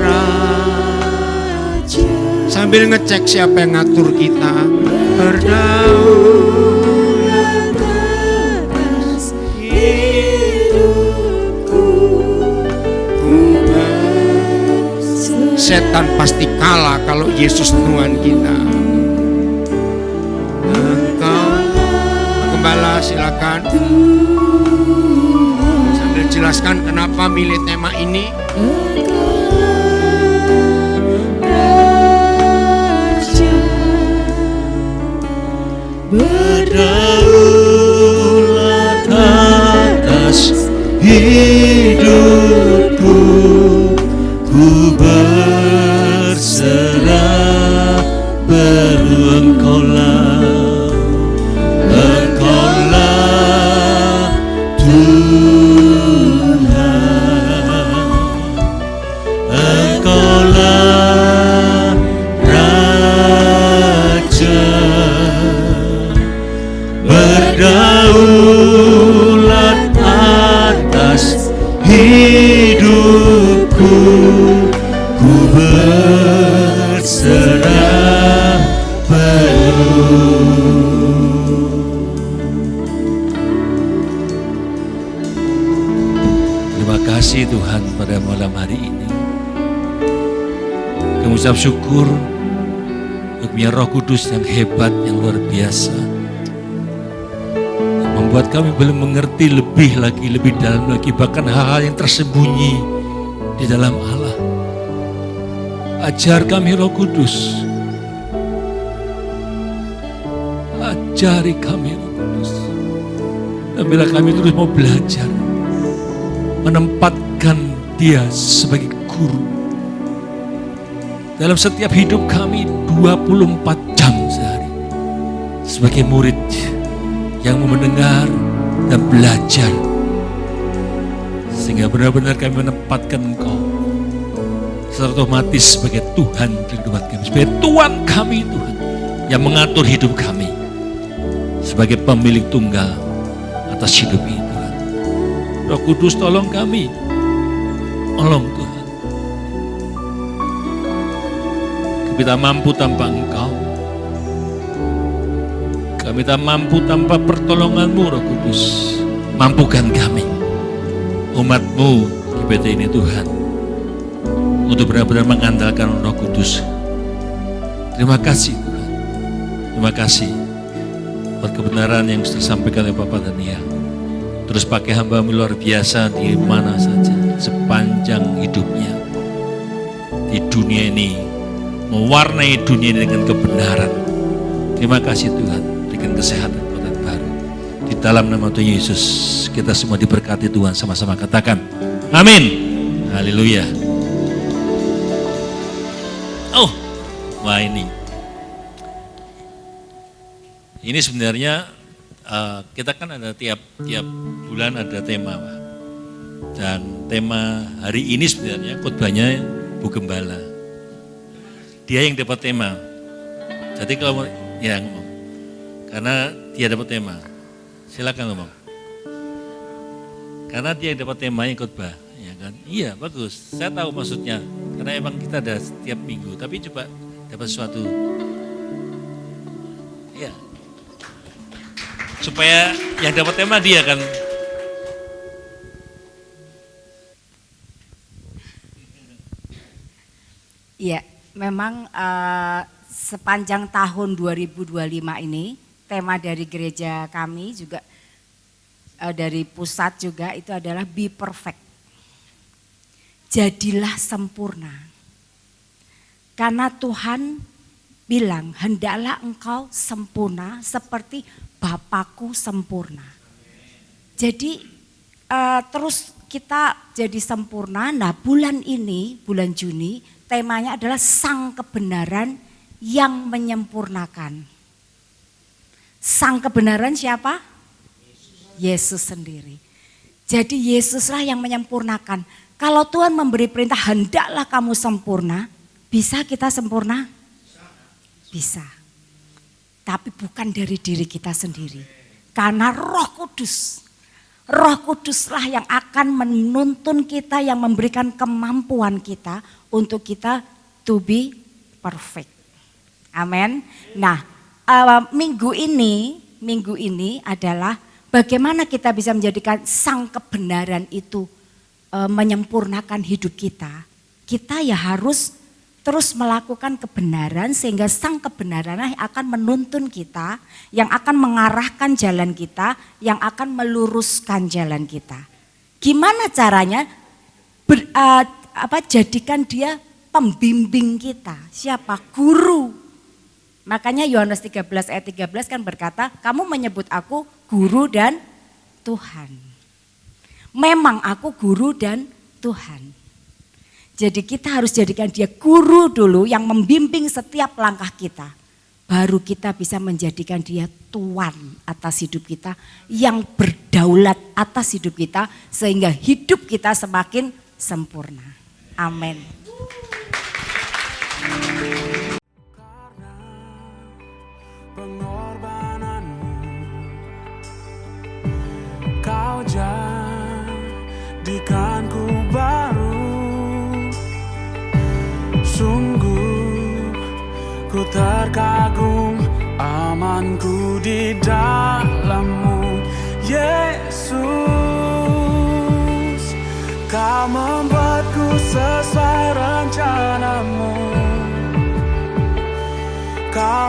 Raja, sambil ngecek siapa yang ngatur kita. Berdaulat atas hidupku, ku berserah. Setan pasti kalah kalau Yesus Tuhan kita. Engkau, Gembala silakan sambil jelaskan kenapa milih tema ini. Berdaulat atas hidupku, ku berserah, perlu Engkaulah, Engkaulah Tuhan, Engkaulah Raja, berdaulat atas hidupku, ku berserah penuh. Terima kasih Tuhan pada malam hari ini. Kami ucap syukur untuk punya Roh Kudus yang hebat, yang luar biasa, membuat kami boleh mengerti lebih lagi, lebih dalam lagi, bahkan hal-hal yang tersembunyi di dalam Allah. Ajar kami Roh Kudus, ajari kami Roh Kudus. Dan bila kami terus mau belajar, menempatkan Dia sebagai guru dalam setiap hidup kami 24 jam sehari, sebagai murid yang mau mendengar dan belajar, sehingga benar-benar kami menempatkan Engkau secara otomatis sebagai Tuhan kehidupan kami, sebagai Tuhan kami, Tuhan yang mengatur hidup kami, sebagai pemilik tunggal atas hidup ini, Tuhan. Roh Kudus, tolong kami, tolong Tuhan. Kami tak mampu tanpa Engkau. Kami tak mampu tanpa pertolongan-Mu, Roh Kudus. Mampukan kami, umat-Mu GBT ini, Tuhan, untuk benar-benar mengandalkan Roh Kudus. Terima kasih, Tuhan. Terima kasih buat kebenaran yang sudah disampaikan oleh Bapak Daniel. Terus pakai hamba-Mu luar biasa di mana saja, sepanjang hidupnya di dunia ini, mewarnai dunia ini dengan kebenaran. Terima kasih Tuhan, berikan kesehatan kekuatan baru. Di dalam nama Tuhan Yesus, kita semua diberkati Tuhan, sama-sama katakan amin. Haleluya. Oh, wah ini sebenarnya kita kan ada tiap bulan ada tema, Pak. Dan tema hari ini sebenarnya khotbahnya Bu Gembala. Dia yang dapat tema. Jadi kalau ya ngomong, karena dia dapat tema, silakan ngomong. Karena dia yang dapat tema yang khotbah, ya kan? Iya bagus. Saya tahu maksudnya, karena emang kita ada setiap minggu. Tapi coba dapat sesuatu, ya, supaya yang dapat tema dia kan. Iya, memang sepanjang tahun 2025 ini tema dari gereja kami juga dari pusat juga itu adalah be perfect. Jadilah sempurna. Karena Tuhan bilang, hendaklah engkau sempurna seperti Bapakku sempurna. Jadi terus kita jadi sempurna. Nah bulan ini, bulan Juni, temanya adalah sang kebenaran yang menyempurnakan. Sang kebenaran siapa? Yesus sendiri. Jadi Yesuslah yang menyempurnakan. Kalau Tuhan memberi perintah hendaklah kamu sempurna, bisa kita sempurna? Bisa. Tapi bukan dari diri kita sendiri. Karena Roh Kuduslah yang akan menuntun kita, yang memberikan kemampuan kita untuk kita to be perfect. Amin. Nah, minggu ini adalah bagaimana kita bisa menjadikan sang kebenaran itu menyempurnakan hidup kita. Kita ya harus terus melakukan kebenaran sehingga sang kebenaran yang akan menuntun kita, yang akan mengarahkan jalan kita, yang akan meluruskan jalan kita. Gimana caranya? Jadikan dia pembimbing kita. Siapa? Guru. Makanya Yohanes 13 ayat 13 kan berkata, kamu menyebut aku guru dan Tuhan. Memang aku guru dan Tuhan. Jadi kita harus jadikan dia guru dulu yang membimbing setiap langkah kita. Baru kita bisa menjadikan dia Tuhan atas hidup kita, yang berdaulat atas hidup kita sehingga hidup kita semakin sempurna. Amin. Pengorbananmu kau jadikanku baru, sungguh ku terkagum, amanku di dalam-Mu Yesus. Kau membuatku sesuai rencana-Mu, Kau